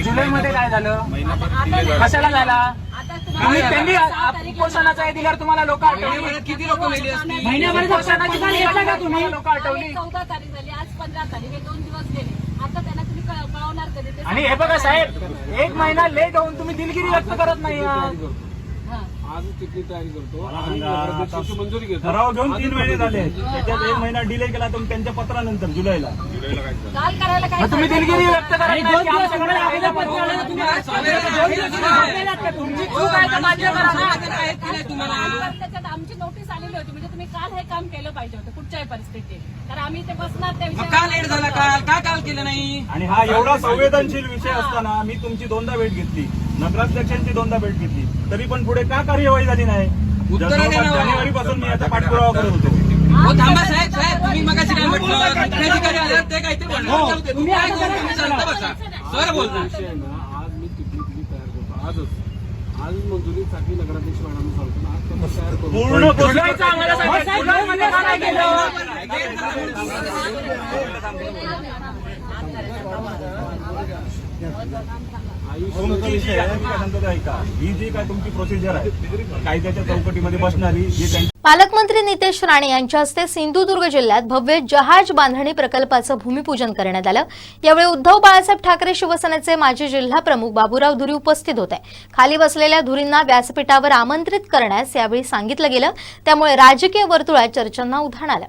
जुलैमध्ये काय झालं महिनाभर delay झाला. कशाला झाला आता आणि त्यांनी तुम्हाला उपोषणाचा हे दिल्यावर तुम्हाला लोक आठवली किती लोक मेली असतील महिन्याभर उपोषणाची झाली का तुम्ही लोक आठवली 14 तारीख झाली आज 15 तारीख हे 2 दिवस गेले आता त्यांना तुम्ही कळवणार कधी ते आणि हे बघा साहेब 1 महिना लेट होऊन तुम्ही दिलगिरी व्यक्त करत नाही आहात. आज तिथली तयारी करतो मला आणि सांगा, नगराध्यक्षाची मंजुरी घेतो. ठराव घेऊन 3 महिने झाले त्याच्यात 1 महिना डिले केला तुम्ही त्यांच्या पत्रानंतर जुलैला. काल करायला काय मग तुम्ही दिलगिरी व्यक्त करत नाही की आमच्याकडे आलेलं पत्र आलं, तुम्ही तुमची चूक आहे तर मान्य करा ना. त्याच्यात आमची नोटीस आलेली होती म्हणजे तुम्ही काल हे काम केलं पाहिजे होतं कुठच्याही परिस्थितीत कारण आम्ही ते बसणार त्या मग का लेट झाला काल का काल केलं नाही. आणि हा एवढा संवेदनशील विषय असताना मी तुमची 2दा भेट घेतली नगराध्यक्षांची 2दा भेट घेतली तरी पण पुढे का कार्यवाही झाली नाही. जानेवारी पासून मी याचा पाठपुरावा करत होतो. थांबा साहेब साहेब तुम्ही मगाशी काय म्हटलं जिल्हाधिकारी आले ते काय ते म्हणलं तुम्ही काय तुम्ही शांत बसा सर बोलता विषय आहे ना आज मी तिथली तयार करतो आज मंजुरीसाठी नगराध्यक्ष मॅडम सांगतो ना आज पत्र तयार करतो पूर्ण जुलैचं आम्हाला सांगितलं. जुलैमध्ये का नाही केलं? तुमची जी आहे, मी काय सांगतो ते ऐका. ही जी काय तुमची प्रोसिजर आहे कायद्याच्या चौकटीमध्ये बसणारी जी त्यांची पालकमंत्री नितेश राणे यांच्या हस्ते सिंधुदुर्ग जिल्ह्यात भव्य जहाज बांधणी प्रकल्पाचं भूमिपूजन करण्यात आलं. यावेळी उद्धव बाळासाहेब ठाकरे शिवसेनेचे माजी जिल्हा प्रमुख बाबूराव धुरी उपस्थित होते. खाली बसलेल्या धुरींना व्यासपीठावर आमंत्रित करण्यास यावेळी सांगितलं गेलं त्यामुळे राजकीय वर्तुळात चर्चांना उधाण आलं.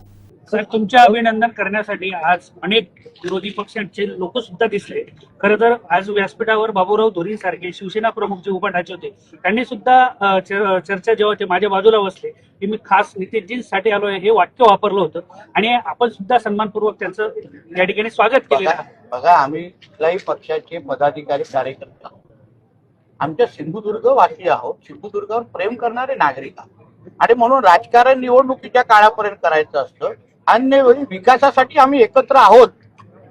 सर तुमचे अभिनंदन करण्यासाठी आज अनेक विरोधी पक्षांचे लोक सुद्धा दिसले. खरं तर आज व्यासपीठावर बाबूराव धुरी सारखे शिवसेना प्रमुख जे उभा ठाचे होते त्यांनी सुद्धा चर्चा जेव्हा ते माझ्या बाजूला बसले की मी खास नितेशजींसाठी आलोय हे वाक्य वापरलं होतं आणि आपण सुद्धा सन्मानपूर्वक त्यांचं या ठिकाणी स्वागत केलेलं आहे. बघा आम्ही कुठल्याही पक्षाचे पदाधिकारी कार्यकर्ते आहोत. आमच्या सिंधुदुर्ग वासी आहोत. सिंधुदुर्गावर प्रेम करणारे नागरिक आहोत आणि म्हणून राजकारण निवडणुकीच्या काळापर्यंत करायचं असतं. अन्य वेळी विकासासाठी आम्ही एकत्र आहोत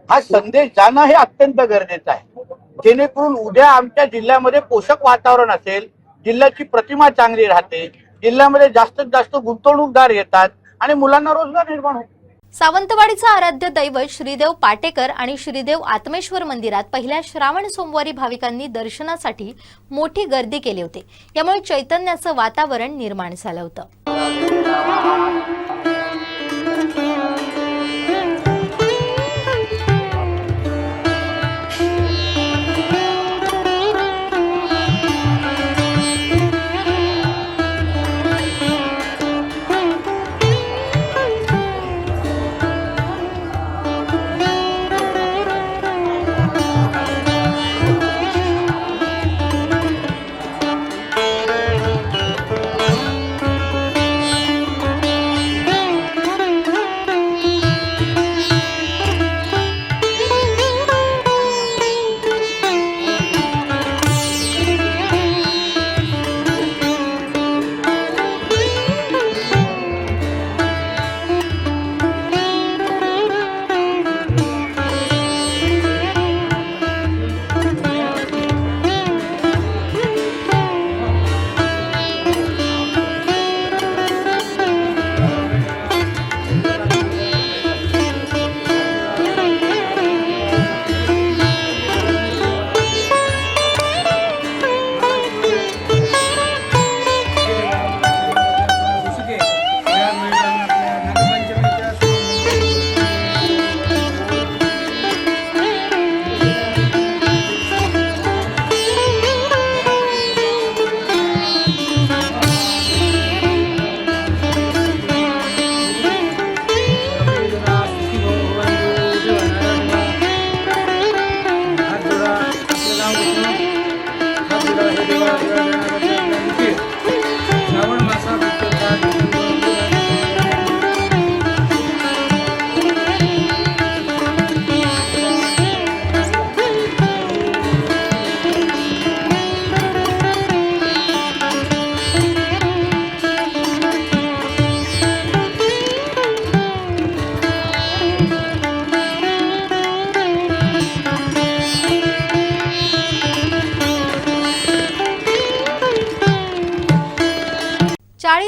हा संदेश जाणं हे अत्यंत गरजेचं आहे जेणेकरून उद्या आमच्या जिल्ह्यामध्ये पोषक वातावरण असेल जिल्ह्याची प्रतिमा चांगली राहते जिल्ह्यामध्ये जास्तीत जास्त गुंतवणूकदार येतात आणि मुलांना रोजगार निर्माण होतो. सावंतवाडीचं आराध्य दैवत श्रीदेव पाटेकर आणि श्रीदेव आत्मेश्वर मंदिरात पहिल्या श्रावण सोमवारी भाविकांनी दर्शनासाठी मोठी गर्दी केली होती. यामुळे चैतन्याचं वातावरण निर्माण झालं होतं.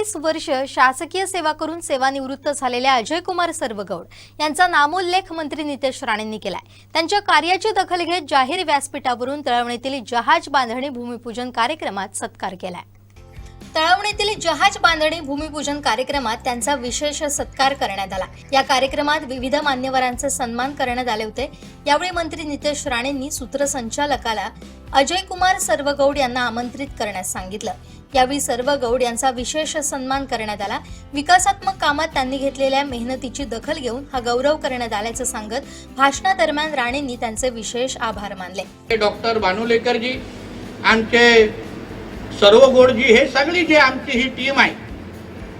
42 वर्ष शासकीय सेवा करून सेवानिवृत्त झालेल्या अजय कुमार सर्वगौड यांचा नामोल्लेख मंत्री नितेश राणेंनी केलाय. त्यांच्या कार्याची दखल घेत जाहीर व्यासपीठावरून तळवणीतील जहाज बांधणी भूमिपूजन कार्यक्रमात सत्कार केलाय. तळवणीतील जहाज बांधणी भूमिपूजन कार्यक्रमात त्यांचा विशेष सत्कार करण्यात आला. या कार्यक्रमात विविध मान्यवरांचे सन्मान करण्यात आले होते. यावेळी मंत्री नितेश राणेंनी सूत्रसंचालकाला अजय कुमार सर्वगौड यांना आमंत्रित करण्यास सांगितलं. यावेळी सर्वगौड यांचा विशेष सन्मान करण्यात आला. विकासात्मक कामात त्यांनी घेतलेल्या मेहनतीची दखल घेऊन हा गौरव करण्यात आल्याचं सांगत भाषणादरम्यान राणेंनी त्यांचे विशेष आभार मानले. डॉक्टर भानुलेकरजी, आमचे सर्वगौडजी, हे सगळी जे आमची ही टीम आहे,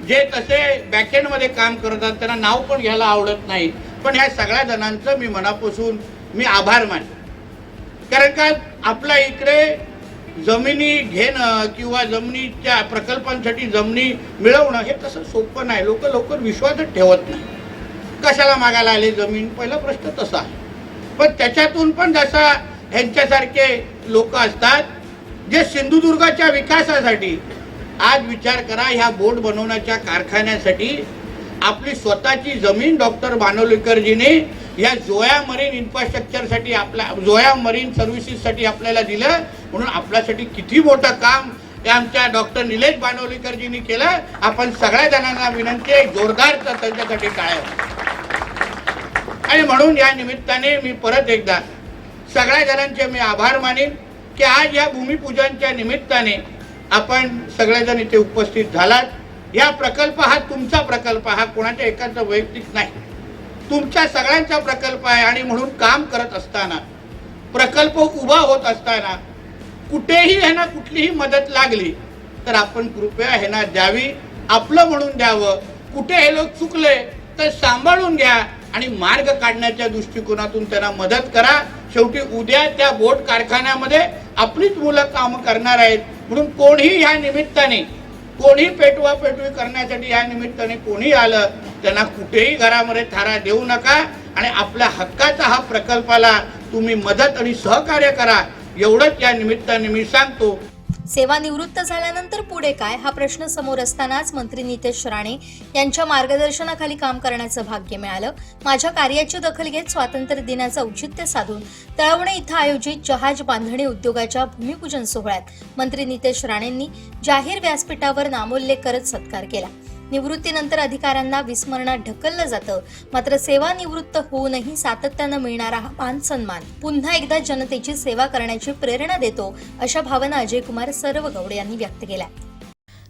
जे तसे बॅकएंड मध्ये काम करतात, त्यांना नाव पण घ्यायला आवडत नाही, पण ह्या सगळ्या जणांचं मी मनापासून आभार मानतो. कारण का आपल्या इकडे जमिनी घेणं किंवा जमिनीच्या प्रकल्पांसाठी जमिनी मिळवणं हे तसं सोपं नाही. लोक लवकर विश्वासच ठेवत नाही. कशाला मागायला आले जमीन, पहिला प्रश्न तसा आहे. पण त्याच्यातून पण जसा ह्यांच्यासारखे लोक असतात जे सिंधुदुर्गाच्या विकासासाठी, आज विचार करा, ह्या बोट बनवण्याच्या कारखान्यासाठी आपली स्वतःची जमीन डॉक्टर भानुलेकरजीने या जोया मरीन इन्फ्रास्ट्रक्चरसाठी, आपल्या जोया मरीन सर्व्हिसेससाठी आपल्याला दिलं. म्हणून आपल्यासाठी किती मोठं काम आमच्या डॉक्टर निलेश भानुलेकरजींनी केलं. आपण सगळ्या जणांना विनंती आहे, जोरदार त्यांच्यासाठी टाळ्या. आणि म्हणून या निमित्ताने मी परत एकदा सगळ्या जणांचे मी आभार मानेन की आज या भूमिपूजनच्या निमित्ताने आपण सगळेजण इथे उपस्थित झालात. या प्रकल्प हा तुमचा प्रकल्प, हा कोणाच्या एकाचा वैयक्तिक नाही, तुमच्या सगळ्यांचा प्रकल्प आहे. आणि म्हणून काम करत असताना, प्रकल्प उभा होत असताना कुठेही ह्यांना कुठलीही मदत लागली तर आपण कृपया ह्यांना द्यावी, आपलं म्हणून द्यावं. कुठे हे लोक चुकले तर सांभाळून घ्या आणि मार्ग काढण्याच्या दृष्टिकोनातून त्यांना मदत करा. शेवटी उद्या त्या बोट कारखान्यामध्ये आपलीच मुलं काम करणार आहेत. म्हणून कोणीही या निमित्ताने, कोणी पेटवापेटवी करण्यासाठी या निमित्ताने कोणी आलं, त्यांना कुठेही घरामध्ये थारा देऊ नका आणि आपल्या हक्काचा हा प्रकल्पाला तुम्ही मदत आणि सहकार्य करा, एवढंच या निमित्ताने मी सांगतो. सेवानिवृत्त झाल्यानंतर पुढे काय हा प्रश्न समोर असतानाच मंत्री नितेश राणे यांच्या मार्गदर्शनाखाली काम करण्याचं भाग्य मिळालं. माझ्या कार्याची दखल घेत स्वातंत्र्य दिनाचं औचित्य साधून तळवणे इथं आयोजित जहाज बांधणी उद्योगाच्या भूमिपूजन सोहळ्यात मंत्री नितेश राणेंनी जाहीर व्यासपीठावर नामोल्लेख करत सत्कार केला. निवृत्तीनंतर अधिकाऱ्यांना विस्मरणात ढकललं जातं, मात्र सेवानिवृत्त होऊनही सातत्यानं मिळणारा हा मान सन्मान पुन्हा एकदा जनतेची सेवा करण्याची प्रेरणा देतो, अशा भावना अजय कुमार सर्वगौड यांनी व्यक्त केल्या.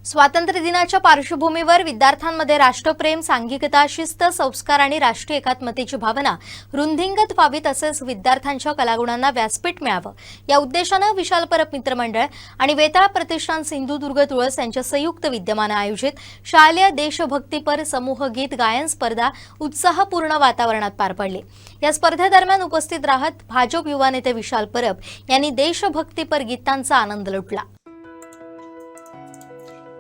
स्वातंत्र्य दिनाच्या पार्श्वभूमीवर विद्यार्थ्यांमध्ये राष्ट्रप्रेम, सांघिकता, शिस्त, संस्कार आणि राष्ट्रीय एकात्मतेची भावना रुंदिंगत व्हावी, तसेच विद्यार्थ्यांच्या कलागुणांना व्यासपीठ मिळावं या उद्देशानं विशाल परब मित्रमंडळ आणि वेताळ प्रतिष्ठान सिंधुदुर्ग तुळस यांच्या संयुक्त विद्यमानं आयोजित शालेय देशभक्तीपर समूह गीत गायन स्पर्धा उत्साहपूर्ण वातावरणात पार पडली. या स्पर्धेदरम्यान उपस्थित राहत भाजप युवा नेते विशाल परब यांनी देशभक्तीपर गीतांचा आनंद लुटला.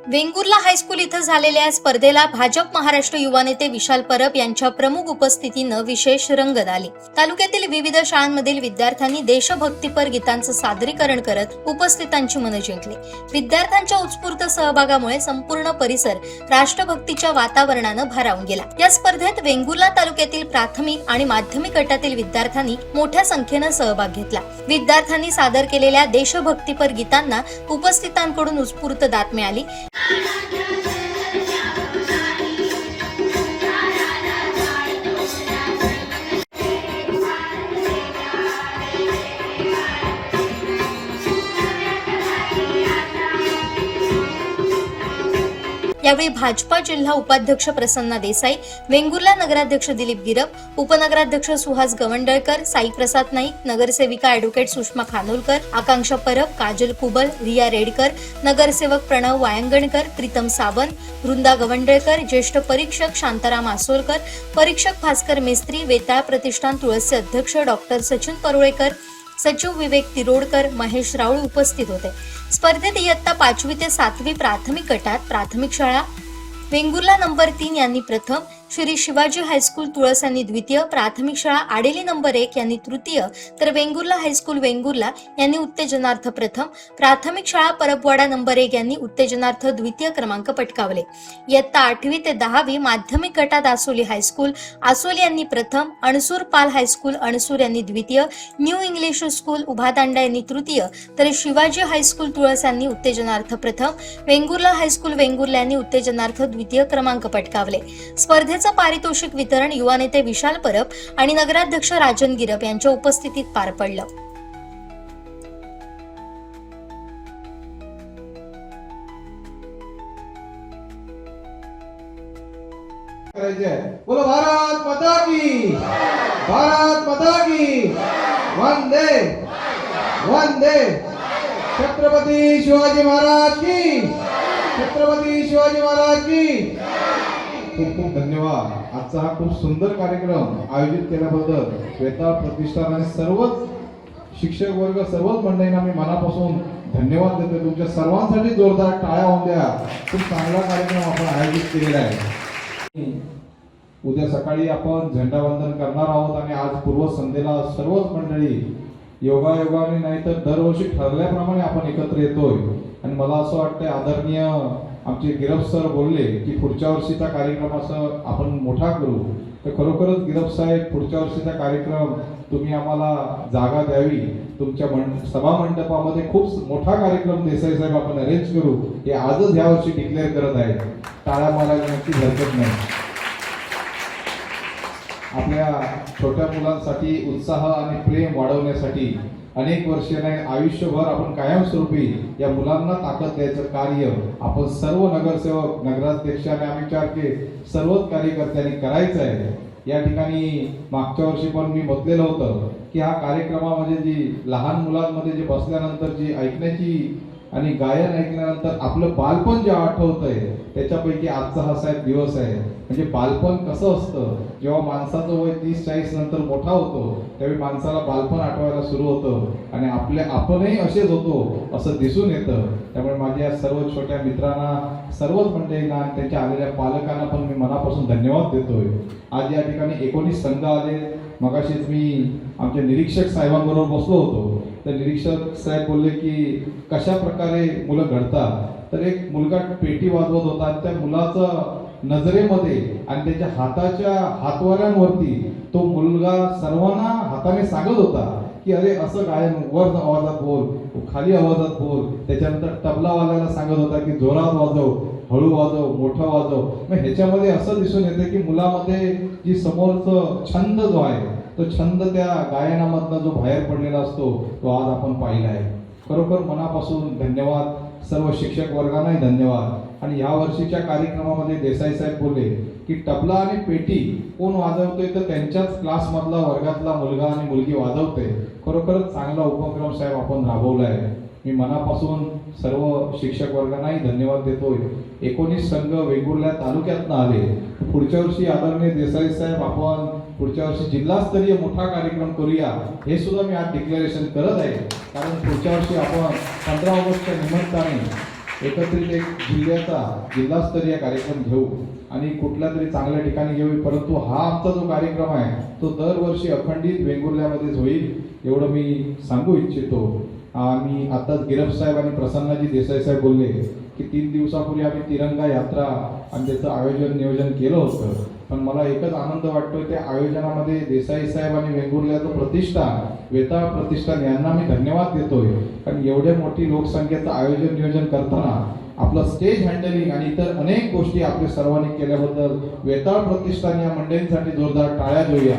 वेंगुर्ला हायस्कूल इथं झालेल्या या स्पर्धेला भाजप महाराष्ट्र युवा नेते विशाल परब यांच्या प्रमुख उपस्थितीनं विशेष रंगत आली. तालुक्यातील विविध शाळांमधील विद्यार्थ्यांनी देशभक्तीपर गीतांचं सादरीकरण करत उपस्थितांची मनं जिंकली. विद्यार्थ्यांच्या उत्स्फूर्त सहभागामुळे संपूर्ण परिसर राष्ट्रभक्तीच्या वातावरणानं भारावून गेला. या स्पर्धेत वेंगुर्ला तालुक्यातील प्राथमिक आणि माध्यमिक गटातील विद्यार्थ्यांनी मोठ्या संख्येनं सहभाग घेतला. विद्यार्थ्यांनी सादर केलेल्या देशभक्तीपर गीतांना उपस्थितांकडून उत्स्फूर्त दाद मिळाली. यावेळी भाजपा जिल्हा उपाध्यक्ष प्रसन्ना देसाई, वेंगुर्ला नगराध्यक्ष दिलीप गिरप, उपनगराध्यक्ष सुहास गवंडळकर, साईप्रसाद नाईक, नगरसेविका ॲडव्होकेट सुषमा खानोलकर, आकांक्षा परब, काजल कुबल, रिया रेडकर, नगरसेवक प्रणव वायंगणकर, प्रीतम सावंत, वृंदा गवंडळकर, ज्येष्ठ परीक्षक शांताराम आसोलकर, परीक्षक भास्कर मेस्त्री, वेताळ प्रतिष्ठान तुळसचे अध्यक्ष डॉक्टर सचिन परुळेकर, सचिव विवेक तिरोडकर, महेश राऊळ उपस्थित होते. स्पर्धेत इयत्ता 5वी ते 7वी प्राथमिक गटात प्राथमिक शाळा वेंगुर्ला नंबर 3 यांनी प्रथम, श्री शिवाजी हायस्कूल तुळस यांनी द्वितीय, प्राथमिक शाळा आडेली नंबर 1 यांनी तृतीय, तर वेंगुर्ला हायस्कूल वेंगुर्ला यांनी उत्तेजनार्थ प्रथम, प्राथमिक शाळा परबवाडा नंबर 1 यांनी उत्तेजनार्थ द्वितीय क्रमांक पटकावले. इयत्ता 8वी ते 10वी माध्यमिक गटात आसोली हायस्कूल आसोली यांनी प्रथम, अणसूर पाल हायस्कूल अणसूर यांनी द्वितीय, न्यू इंग्लिश स्कूल उभादांडा यांनी तृतीय, तर शिवाजी हायस्कूल तुळस यांनी उत्तेजनार्थ प्रथम, वेंगुर्ला हायस्कूल वेंगुर्ला यांनी उत्तेजनार्थ द्वितीय क्रमांक पटकावले. स्पर्धेचं पारितोषिक वितरण युवा नेते विशाल परब आणि नगराध्यक्ष राजन गिरप यांच्या उपस्थितीत पार पडलं. बोलो भारत माता की, भारत माता की, वंदे वंदे. छत्रपती शिवाजी महाराज की, छत्रपती शिवाजी महाराज की. खूप खूप धन्यवाद. आजचा हा खूप सुंदर कार्यक्रम आयोजित केल्याबद्दल श्वेता प्रतिष्ठान आणि सर्वच शिक्षक वर्ग सर्वच मंडळींना मी मनापासून धन्यवाद देतो. तुमच्या सर्वांसाठी जोरदार टाळ्या होऊन द्या. खूप चांगला कार्यक्रम आपण आयोजित केलेला आहे. उद्या सकाळी आपण झेंडावंदन करणार आहोत आणि आज पूर्वसंध्येला सर्वच मंडळी योगायोगाने नाही तर दरवर्षी ठरल्याप्रमाणे आपण एकत्र येतोय. आणि मला असं वाटतंय आदरणीय आमचे गिरप सर बोलले की पुढच्या वर्षीचा कार्यक्रम असं आपण मोठा करू. तर खरोखरच गिरप साहेब पुढच्या वर्षीचा कार्यक्रम तुम्ही आम्हाला जागा द्यावी. तुमच्या सभा मंडपामध्ये खूप मोठा कार्यक्रम देसाई साहेब आपण अरेंज करू हे आजच ह्या वर्षी डिक्लेअर करत आहे. टाळ्या मारायला नक्की हरकत नाही. आपल्या छोट्या मुलांसाठी उत्साह आणि प्रेम वाढवण्यासाठी अनेक वर्षे नाही आयुष्यभर आपण कायमस्वरूपी या मुलांना ताकद द्यायचं कार्य आपण सर्व नगरसेवक नगराध्यक्ष आणि आम्ही सर्वच कार्यकर्त्यांनी करायचं आहे. या ठिकाणी मागच्या वर्षी पण मी म्हटलेलं होतं की हा कार्यक्रमामध्ये जी लहान मुलांमध्ये जे बसल्यानंतर जी ऐकण्याची आणि गायन ऐकल्यानंतर आपलं बालपण जे आठवतंय त्याच्यापैकी आजचा हा साहेब दिवस आहे. म्हणजे बालपण कसं असतं जेव्हा माणसाचं वय 30-40 नंतर मोठा होतो त्यावेळी माणसाला बालपण आठवायला सुरू होतं आणि आपणही असेच होतो असं दिसून येतं. त्यामुळे माझ्या सर्व छोट्या मित्रांना सर्वच मंडळींना आणि त्यांच्या आलेल्या पालकांना पण मी मनापासून धन्यवाद देतोय. आज या ठिकाणी 19 संघ आले. मगाशीच मी आमच्या निरीक्षक साहेबांबरोबर बसलो होतो. तर निरीक्षक साहेब बोलले की कशा प्रकारे मुलं घडतात. तर एक मुलगा पेटी वाजवत होता आणि त्या मुलाचं नजरेमध्ये आणि त्याच्या हाताच्या हातवाऱ्यांवरती तो मुलगा सर्वांना हाताने सांगत होता की अरे असं गायन वर आवाजात बोल, खाली आवाजात बोल. त्याच्यानंतर तबलावाल्याला सांगत होता की जोरात वाजव, हळू वाजव, मोठं वाजव. मग ह्याच्यामध्ये असं दिसून येतं की मुलामध्ये जी समोरचं छंद जो आहे तो छंद त्या गायनामधनं जो बाहेर पडलेला असतो तो आज आपण पाहिला आहे. खरोखर मनापासून धन्यवाद. सर्व शिक्षक वर्गांनाही धन्यवाद. आणि या वर्षीच्या कार्यक्रमामध्ये देसाई साहेब बोलले की तबला आणि पेटी कोण वाजवतोय तर त्यांच्याच क्लासमधला वर्गातला मुलगा आणि मुलगी वाजवते. खरोखरच चांगला उपक्रम साहेब आपण राबवला आहे. मी मनापासून सर्व शिक्षक वर्गांनाही धन्यवाद देतोय. 19 संघ वेंगुर्ला तालुक्यातनं आले. पुढच्या वर्षी आदरणीय देसाई साहेब आपण पुढच्या वर्षी जिल्हास्तरीय मोठा कार्यक्रम करूया हे सुद्धा मी आज डिक्लेरेशन करत आहे. कारण पुढच्या वर्षी आपण 15 ऑगस्टच्या निमित्ताने एकत्रित एक जिल्हास्तरीय कार्यक्रम घेऊ आणि कुठल्या तरी चांगल्या ठिकाणी घेऊ. परंतु हा आमचा जो कार्यक्रम आहे तो दरवर्षी अखंडित वेंगुर्ल्यामध्येच होईल एवढं मी सांगू इच्छितो. आम्ही आताच गिरप साहेब आणि प्रसन्नाजी देसाई साहेब बोलले की 3 दिवसापूर्वी आम्ही तिरंगा यात्रा आणि त्याचं नियोजन केलं होतं. पण मला एकच आनंद वाटतोय त्या आयोजनामध्ये देसाई साहेब आणि वेंगुर्ल्याचं प्रतिष्ठान वेताळ प्रतिष्ठान यांना मी धन्यवाद देतोय. कारण एवढ्या मोठी लोकसंख्येचं आयोजन नियोजन करताना आपलं स्टेज हँडलिंग आणि इतर अनेक गोष्टी आपल्या सर्वांनी केल्याबद्दल वेताळ प्रतिष्ठान या मंडळींसाठी जोरदार टाळ्या देऊया.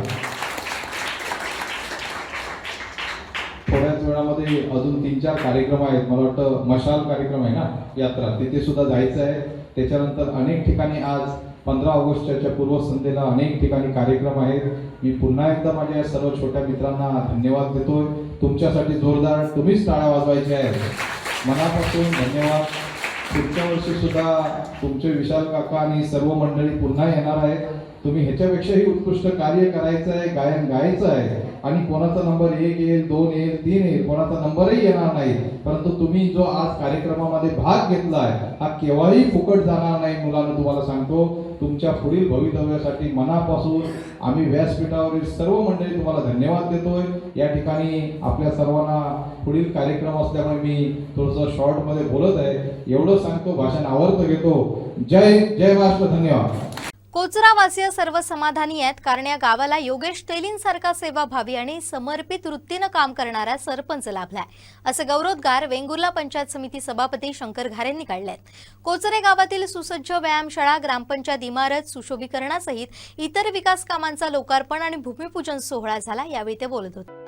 थोड्याच वेळामध्ये अजून 3-4 कार्यक्रम आहेत. मला वाटतं मशाल कार्यक्रम आहे ना यात्रा तिथे सुद्धा जायचं आहे. त्याच्यानंतर अनेक ठिकाणी आज 15 ऑगस्टच्या पूर्वसंध्येला अनेक ठिकाणी कार्यक्रम आहेत. मी पुन्हा एकदा माझ्या सर्व छोट्या मित्रांना धन्यवाद देतोय. तुमच्यासाठी जोरदार तुम्हीच टाळ्या वाजवायच्या आहेत. मनापासून धन्यवाद. पुढच्या वर्षी सुद्धा तुमचे विशाल काका आणि सर्व मंडळी पुन्हा येणार आहेत. तुम्ही ह्याच्यापेक्षाही उत्कृष्ट कार्य करायचं आहे, गायन गायचं आहे आणि कोणाचा नंबर 1 येईल, 2 येईल, 3 येईल, कोणाचा नंबरही येणार नाही. परंतु तुम्ही जो आज कार्यक्रमामध्ये भाग घेतलाय हा केव्हाही फुकट जाणार नाही. मुलांना तुम्हाला सांगतो तुमच्या पुढील भवितव्यासाठी मनापासून आम्ही व्यासपीठावरील सर्व मंडळी तुम्हाला धन्यवाद देतोय. या ठिकाणी आपल्या सर्वांना पुढील कार्यक्रम असल्यामुळे मी थोडंसं शॉर्टमध्ये बोलत आहे. एवढं सांगतो, भाषण आवर्त घेतो. जय जय महाराष्ट्र. धन्यवाद. कोचरावासीय सर्व समाधानी आहेत, कारण या गावाला योगेश तेलींसारखा सेवाभावी आणि समर्पित वृत्तीनं काम करणारा सरपंच लाभलाय, असे गौरवोद्गार वेंगुर्ला पंचायत समिती सभापती शंकर घारेंनी काढलेत. कोचरे गावातील सुसज्ज व्यायामशाळा, ग्रामपंचायत इमारत सुशोभीकरणासहित इतर विकास कामांचा लोकार्पण आणि भूमिपूजन सोहळा झाला. यावेळी ते बोलत होते.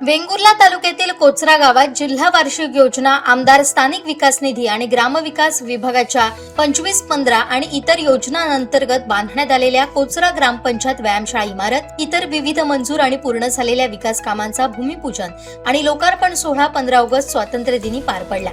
वेंगुर्ला तालुक्यातील कोचरा गावात जिल्हा वार्षिक योजना, आमदार स्थानिक विकास निधी आणि ग्रामविकास विभागाच्या 25-15 आणि इतर योजनांअंतर्गत बांधण्यात आलेल्या कोचरा ग्रामपंचायत व्यायामशाळा इमारत, इतर विविध मंजूर आणि पूर्ण झालेल्या विकास कामांचा भूमिपूजन आणि लोकार्पण सोहळा 15 ऑगस्ट स्वातंत्र्य दिनी पार पडला.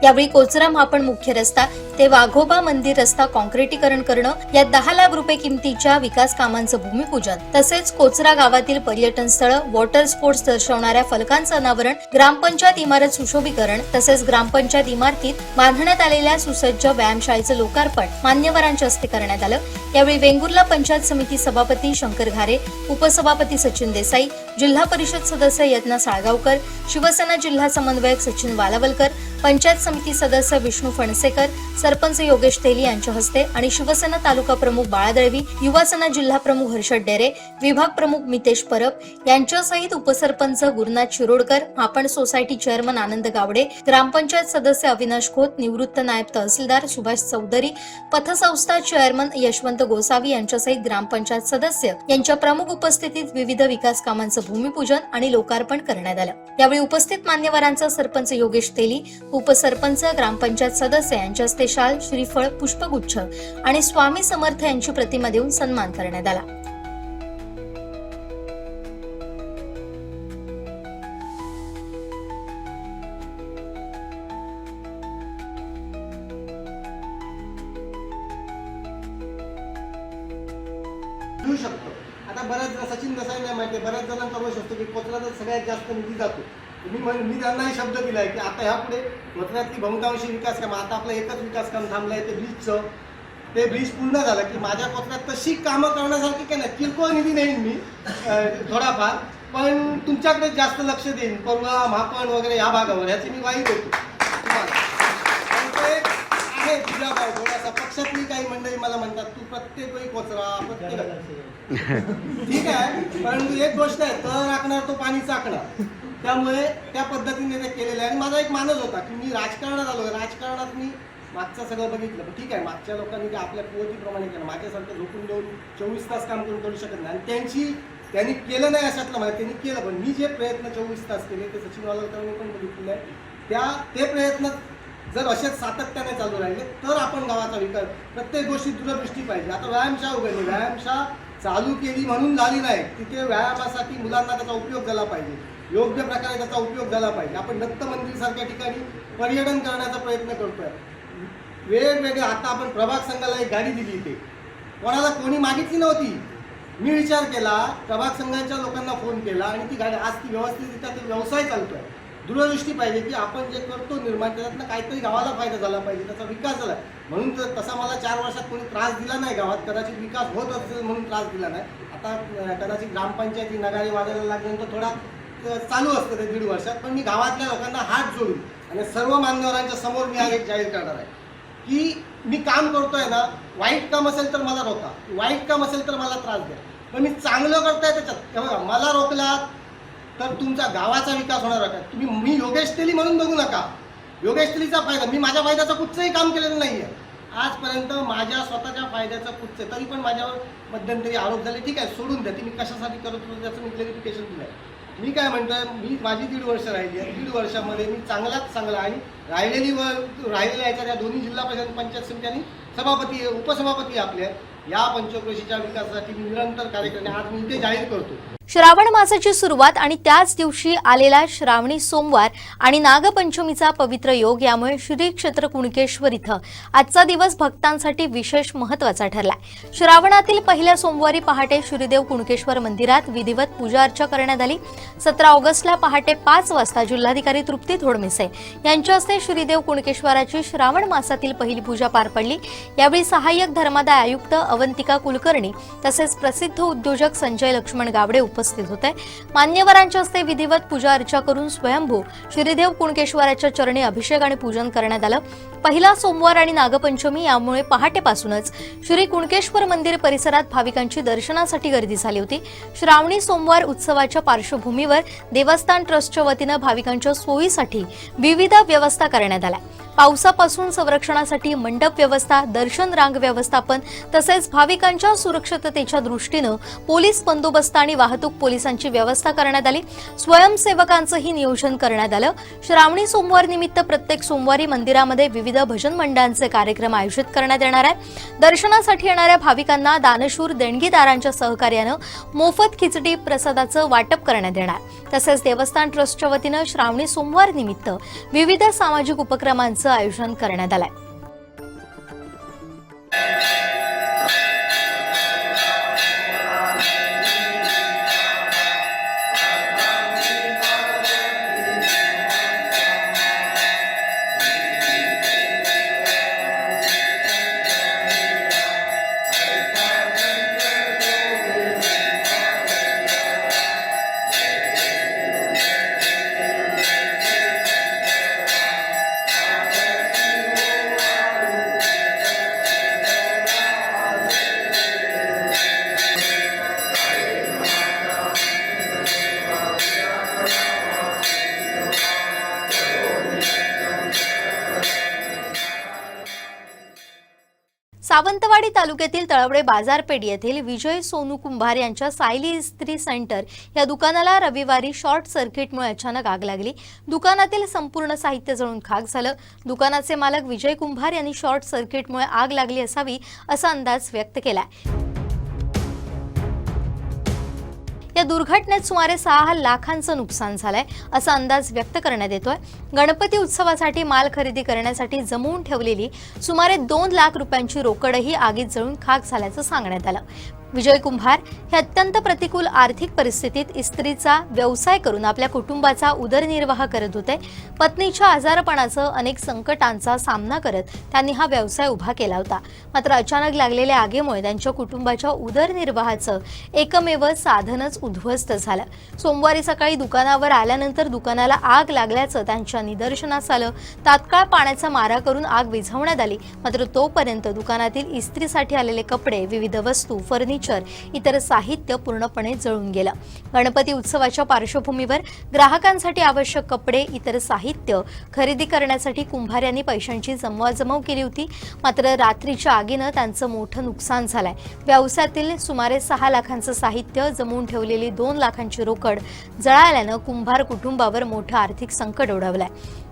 यावेळी कोचरा महापण मुख्य रस्ता ते वाघोबा मंदिर रस्ता काँक्रिटीकरण करणं, या 10 लाख रुपये किमतीच्या विकास कामांचं भूमिपूजन, तसेच कोचरा गावातील पर्यटन स्थळ, वॉटर स्पोर्ट्स दर्शवणाऱ्या फलकांचं अनावरण, ग्रामपंचायत इमारत सुशोभीकरण तसेच ग्रामपंचायत इमारतीत बांधण्यात आलेल्या सुसज्ज व्यायामशाळेचं लोकार्पण मान्यवरांच्या हस्ते करण्यात आलं. यावेळी वेंगुर्ला पंचायत समिती सभापती शंकर घारे, उपसभापती सचिन देसाई, जिल्हा परिषद सदस्य यत्ना साळगावकर, शिवसेना जिल्हा समन्वयक सचिन वालावलकर, पंचायत समिती सदस्य विष्णू फणसेकर, सरपंच योगेश तेली यांच्या हस्ते आणि शिवसेना तालुका प्रमुख बाळा दळवी, युवासेना जिल्हा प्रमुख हर्षद डेरे, विभाग प्रमुख मितेश परब यांच्यासहित उपसरपंच गुरुनाथ शिरोडकर, महापण सोसायटी चेअरमन आनंद गावडे, ग्रामपंचायत सदस्य अविनाश खोत, निवृत्त नायब तहसीलदार सुभाष चौधरी, पथसंस्था चेअरमन यशवंत गोसावी यांच्यासहित ग्रामपंचायत सदस्य यांच्या प्रमुख उपस्थितीत विविध विकास कामांचं भूमिपूजन आणि लोकार्पण करण्यात आलं. यावेळी उपस्थित मान्यवरांचा सरपंच योगेश तेली, उपसरपंच, ग्रामपंचायत सदस्य यांच्या हस्ते शाल, श्रीफळ, पुष्पगुच्छ आणि स्वामी समर्थ यांची प्रतिमा देऊन सन्मान करण्यात आला. देऊ शकतो. आता बऱ्याच सचिन देसाईंना माहिती आहे, बऱ्याच जणांचा रोष असतो की कोचऱ्यात सगळ्यात जास्त निधी जातो. मी त्यांना हे शब्द दिलाय की आता ह्यापुढे कोचऱ्यातली बहुतांशी विकास कामं, आता आपलं एकच विकास काम थांबलंय ते ब्रिजचं, ते ब्रिज पूर्ण झालं की माझ्या कोचऱ्यात तशी कामं करण्यासारखी काय नाही. किरकोळ निधी देईन मी थोडाफार, पण तुमच्याकडे जास्त लक्ष देईन. कोरोना, महापण वगैरे या भागावर ह्याची मी वाई देतो तुम्हाला. आहे तुझ्या भाव थोडासा पक्षातली काही मंडळी मला म्हणतात तू प्रत्येक वेळी कोचरा ठीक आहे, परंतु एक गोष्ट आहे, तळ राखणार तो पाणी चाकणार. त्यामुळे त्या पद्धतीने ते केलेलं आहे. आणि माझा एक मानस होता की मी राजकारणात आलो, राजकारणात मी मागचं सगळं बघितलं. ठीक आहे, मागच्या लोकांनी ते आपल्या कुवतीप्रमाणे केलं, माझ्यासारखं झोपून देऊन 24 तास काम करू शकत नाही. आणि त्यांनी केलं नाही अशातलं मला, त्यांनी केलं. पण मी जे प्रयत्न 24 तास केले ते सचिन वालावकरांनी पण बघितलेलं आहे. ते प्रयत्न जर असेच सातत्याने चालू राहिले तर आपण गावाचा विकास, प्रत्येक गोष्टी दूरदृष्टी पाहिजे. आता व्यायामशाळा उघडली, व्यायामशाळा चालू केली म्हणून झाली नाही, तिथे व्यायामासाठी मुलांना त्याचा उपयोग झाला पाहिजे, योग्य प्रकारे त्याचा उपयोग झाला पाहिजे. आपण दत्त मंदिर सारख्या ठिकाणी पर्यटन करण्याचा प्रयत्न करतोय. वेगवेगळे, आता आपण प्रभाग संघाला एक गाडी दिली इथे, कोणाला कोणी मागितली नव्हती. मी विचार केला, प्रभाग संघाच्या लोकांना फोन केला आणि ती गाडी आज ती व्यवस्थितरित्या ते व्यवसाय चालतोय. दूरदृष्टी पाहिजे की आपण जे करतो निर्माण त्याच्यातनं काहीतरी गावाला फायदा झाला पाहिजे, त्याचा विकास झाला. म्हणून तर तसा मला 4 वर्षात कोणी त्रास दिला नाही गावात, कदाचित विकास होत असेल म्हणून त्रास दिला नाही. आता कदाचित ग्रामपंचायती नगारे वाजायला लागल्यानंतर थोडा चालू असतं ते 1.5 वर्षात. पण मी गावातल्या लोकांना हात जोडून आणि सर्व मान्यवरांच्या समोर मी एक जाहीर करणार आहे की मी काम करतोय ना, वाईट काम असेल तर मला रोका, वाईट काम असेल तर मला त्रास द्या, पण मी चांगलं करतोय त्याच्यात बघा, मला रोखलात तर तुमचा गावाचा विकास होणार आहे. तुम्ही मी योगेश तेली म्हणून बघू नका. योगेश तेलीचा फायदा, मी माझ्या फायद्याचं कुठचंही काम केलेलं नाही आहे आजपर्यंत. माझ्या स्वतःच्या फायद्याचं कुठचं, तरी पण माझ्यावर मध्यंतरी आरोप झाले. ठीक आहे, सोडून द्या, ती मी कशासाठी करत होतो त्याचं मी क्लॅरिफिकेशन दिलं आहे. मी काय म्हणतोय, मी माझी 1.5 वर्ष राहिली आहे, 1.5 वर्षामध्ये मी चांगलाच चांगला आणि राहिलेल्या याच्या त्या दोन्ही जिल्हा परिषद पंचायत समिती आणि सभापती उपसभापती आपल्या या पंचक्रोशीच्या विकासासाठी मी निरंतर कार्य करणे आज मी इथे जाहीर करतो. श्रावण मासाची सुरुवात आणि त्याच दिवशी आलेला श्रावणी सोमवार आणि नागपंचमीचा पवित्र योग यामुळे श्री क्षेत्र कुणकेश्वर इथं आजचा दिवस भक्तांसाठी विशेष महत्त्वाचा ठरलाय. श्रावणातील पहिल्या सोमवारी पहाटे श्रीदेव कुणकेश्वर मंदिरात विधिवत पूजा अर्चा करण्यात आली. 17 ऑगस्टला पहाटे 5 वाजता जिल्हाधिकारी तृप्ती थोडमिसे यांच्या हस्ते श्रीदेव कुणकेश्वराची श्रावण मासातील पहिली पूजा पार पडली. यावेळी सहाय्यक धर्मादाय आयुक्त अवंतिका कुलकर्णी तसेच प्रसिद्ध उद्योजक संजय लक्ष्मण गावडे उपस्थित होते. मान्यवरांच्या हस्ते विधिवत पूजा अर्चा करून स्वयंभू श्रीदेव कुणकेश्वराच्या चरणी अभिषेक आणि पूजन करण्यात आलं. पहिला सोमवार आणि नागपंचमी यामुळे पहाटेपासूनच श्री कुणकेश्वर मंदिर परिसरात भाविकांची दर्शनासाठी गर्दी झाली होती. श्रावणी सोमवार उत्सवाच्या पार्श्वभूमीवर देवस्थान ट्रस्टच्या वतीनं भाविकांच्या सोयीसाठी विविध व्यवस्था करण्यात आल्या. पावसापासून संरक्षणासाठी मंडप व्यवस्था, दर्शन रांग व्यवस्थापन तसेच भाविकांच्या सुरक्षिततेच्या दृष्टीनं पोलीस बंदोबस्त आणि वाहतूक पोलिसांची व्यवस्था करण्यात आली. स्वयंसेवकांचंही नियोजन करण्यात आलं. श्रावणी सोमवार निमित्त प्रत्येक सोमवारी मंदिरामध्ये विविध भजन मंडळांचे कार्यक्रम आयोजित करण्यात येणार आहे. दर्शनासाठी येणाऱ्या भाविकांना दानशूर देणगीदारांच्या सहकार्यानं मोफत खिचडी प्रसादाचं वाटप करण्यात येणार. तसेच देवस्थान ट्रस्टच्या वतीनं श्रावणी सोमवार निमित्त विविध सामाजिक उपक्रमांचं आयोजन करण्यात आलंय. सावंतवाडी तालुक्यातील तळवडे बाजारपेठ येथील विजय सोनू कुंभार यांच्या सायली इस्त्री सेंटर या दुकानाला रविवारी शॉर्ट सर्किटमुळे अचानक आग लागली. दुकानातील संपूर्ण साहित्य जळून खाक झालं. दुकानाचे मालक विजय कुंभार यांनी शॉर्ट सर्किटमुळे आग लागली असावी असा अंदाज व्यक्त केलाय. या दुर्घटनेत सुमारे 6 लाखांचं नुकसान झालंय असा अंदाज व्यक्त करण्यात येतोय. गणपती उत्सवासाठी माल खरेदी करण्यासाठी जमवून ठेवलेली सुमारे 2 लाख रुपयांची रोकडही आगीत जळून खाक झाल्याचं सांगण्यात आलं. विजय कुंभार हे अत्यंत प्रतिकूल आर्थिक परिस्थितीत इस्त्रीचा व्यवसाय करून आपल्या कुटुंबाचा उदरनिर्वाह करत होते. पत्नीच्या आजारपणासह अनेक संकटांचा सामना करत त्यांनी हा व्यवसाय उभा केला होता. मात्र अचानक लागलेल्या आगीमुळे त्यांच्या कुटुंबाच्या उदरनिर्वाहाचं एकमेव साधनच उद्ध्वस्त झालं. सोमवारी सकाळी दुकानावर आल्यानंतर दुकानाला आग लागल्याचं त्यांच्या निदर्शनास आलं. तात्काळ पाण्याचा मारा करून आग विझवण्यात आली. मात्र तोपर्यंत दुकानातील इस्त्रीसाठी आलेले कपडे, विविध वस्तू, फर्निचर, इतर साहित्य पूर्णपणे जळून गेलं. गणपती उत्सवाच्या पार्श्वभूमीवर ग्राहकांसाठी आवश्यक कपडे, इतर साहित्य खरेदी करण्यासाठी कुंभार यांनी पैशांची जमवाजमव केली होती. मात्र रात्रीच्या आगीनं त्यांचं मोठं नुकसान झालंय. व्यवसायातील सुमारे 6 लाखांचं साहित्य, जमवून ठेवलेली 2 लाखांची रोकड जळाल्यानं कुंभार कुटुंबावर मोठं आर्थिक संकट ओढवलंय.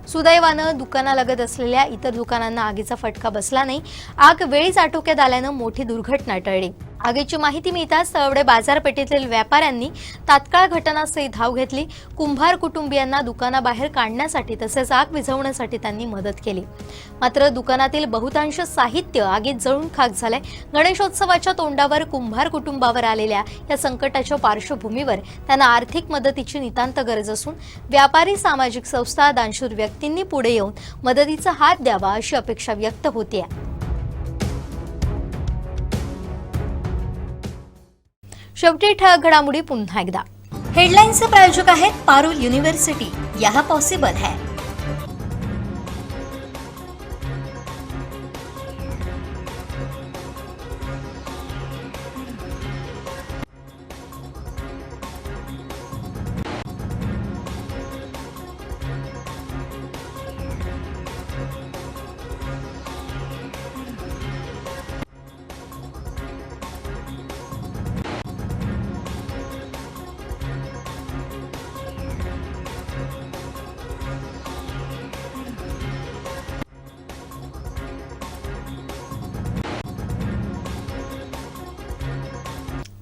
सुदैवानं दुकानालगत असलेल्या इतर दुकानांना आगीचा फटका बसला नाही. आग वेळीच आटोक्यात आल्यानं मोठी दुर्घटना टळली. आगीची माहिती मिळताच तळवडे बाजारपेठेतील व्यापाऱ्यांनी तात्काळ घटनास्थळी धाव घेतली. कुंभार कुटुंबियांना दुकानाबाहेर काढण्यासाठी तसेच आग विझवण्यासाठी त्यांनी मदत केली. मात्र दुकानातील बहुतांश साहित्य आगीत जळून खाक झालंय. गणेशोत्सवाच्या तोंडावर कुंभार कुटुंबावर आलेल्या या संकटाच्या पार्श्वभूमीवर त्यांना आर्थिक मदतीची नितांत गरज असून व्यापारी, सामाजिक संस्था, दानशूर व्यक्तींनी पुढे येऊन मदतीचा हात द्यावा अशी अपेक्षा व्यक्त होतीये. शेवटी ठळक घडामोडी पुन्हा एकदा. हेडलाईन्सचे प्रायोजक आहेत पारुल युनिव्हर्सिटी. यह पॉसिबल है.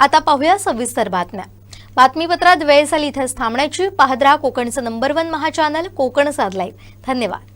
आता पाहूया सविस्तर बातम्या. बातमीपत्रात वेळ झाली इथेच थांबण्याची. पाहत रहा कोकणचं नंबर 1 महा चॅनल कोकण साध लाईव्ह. धन्यवाद.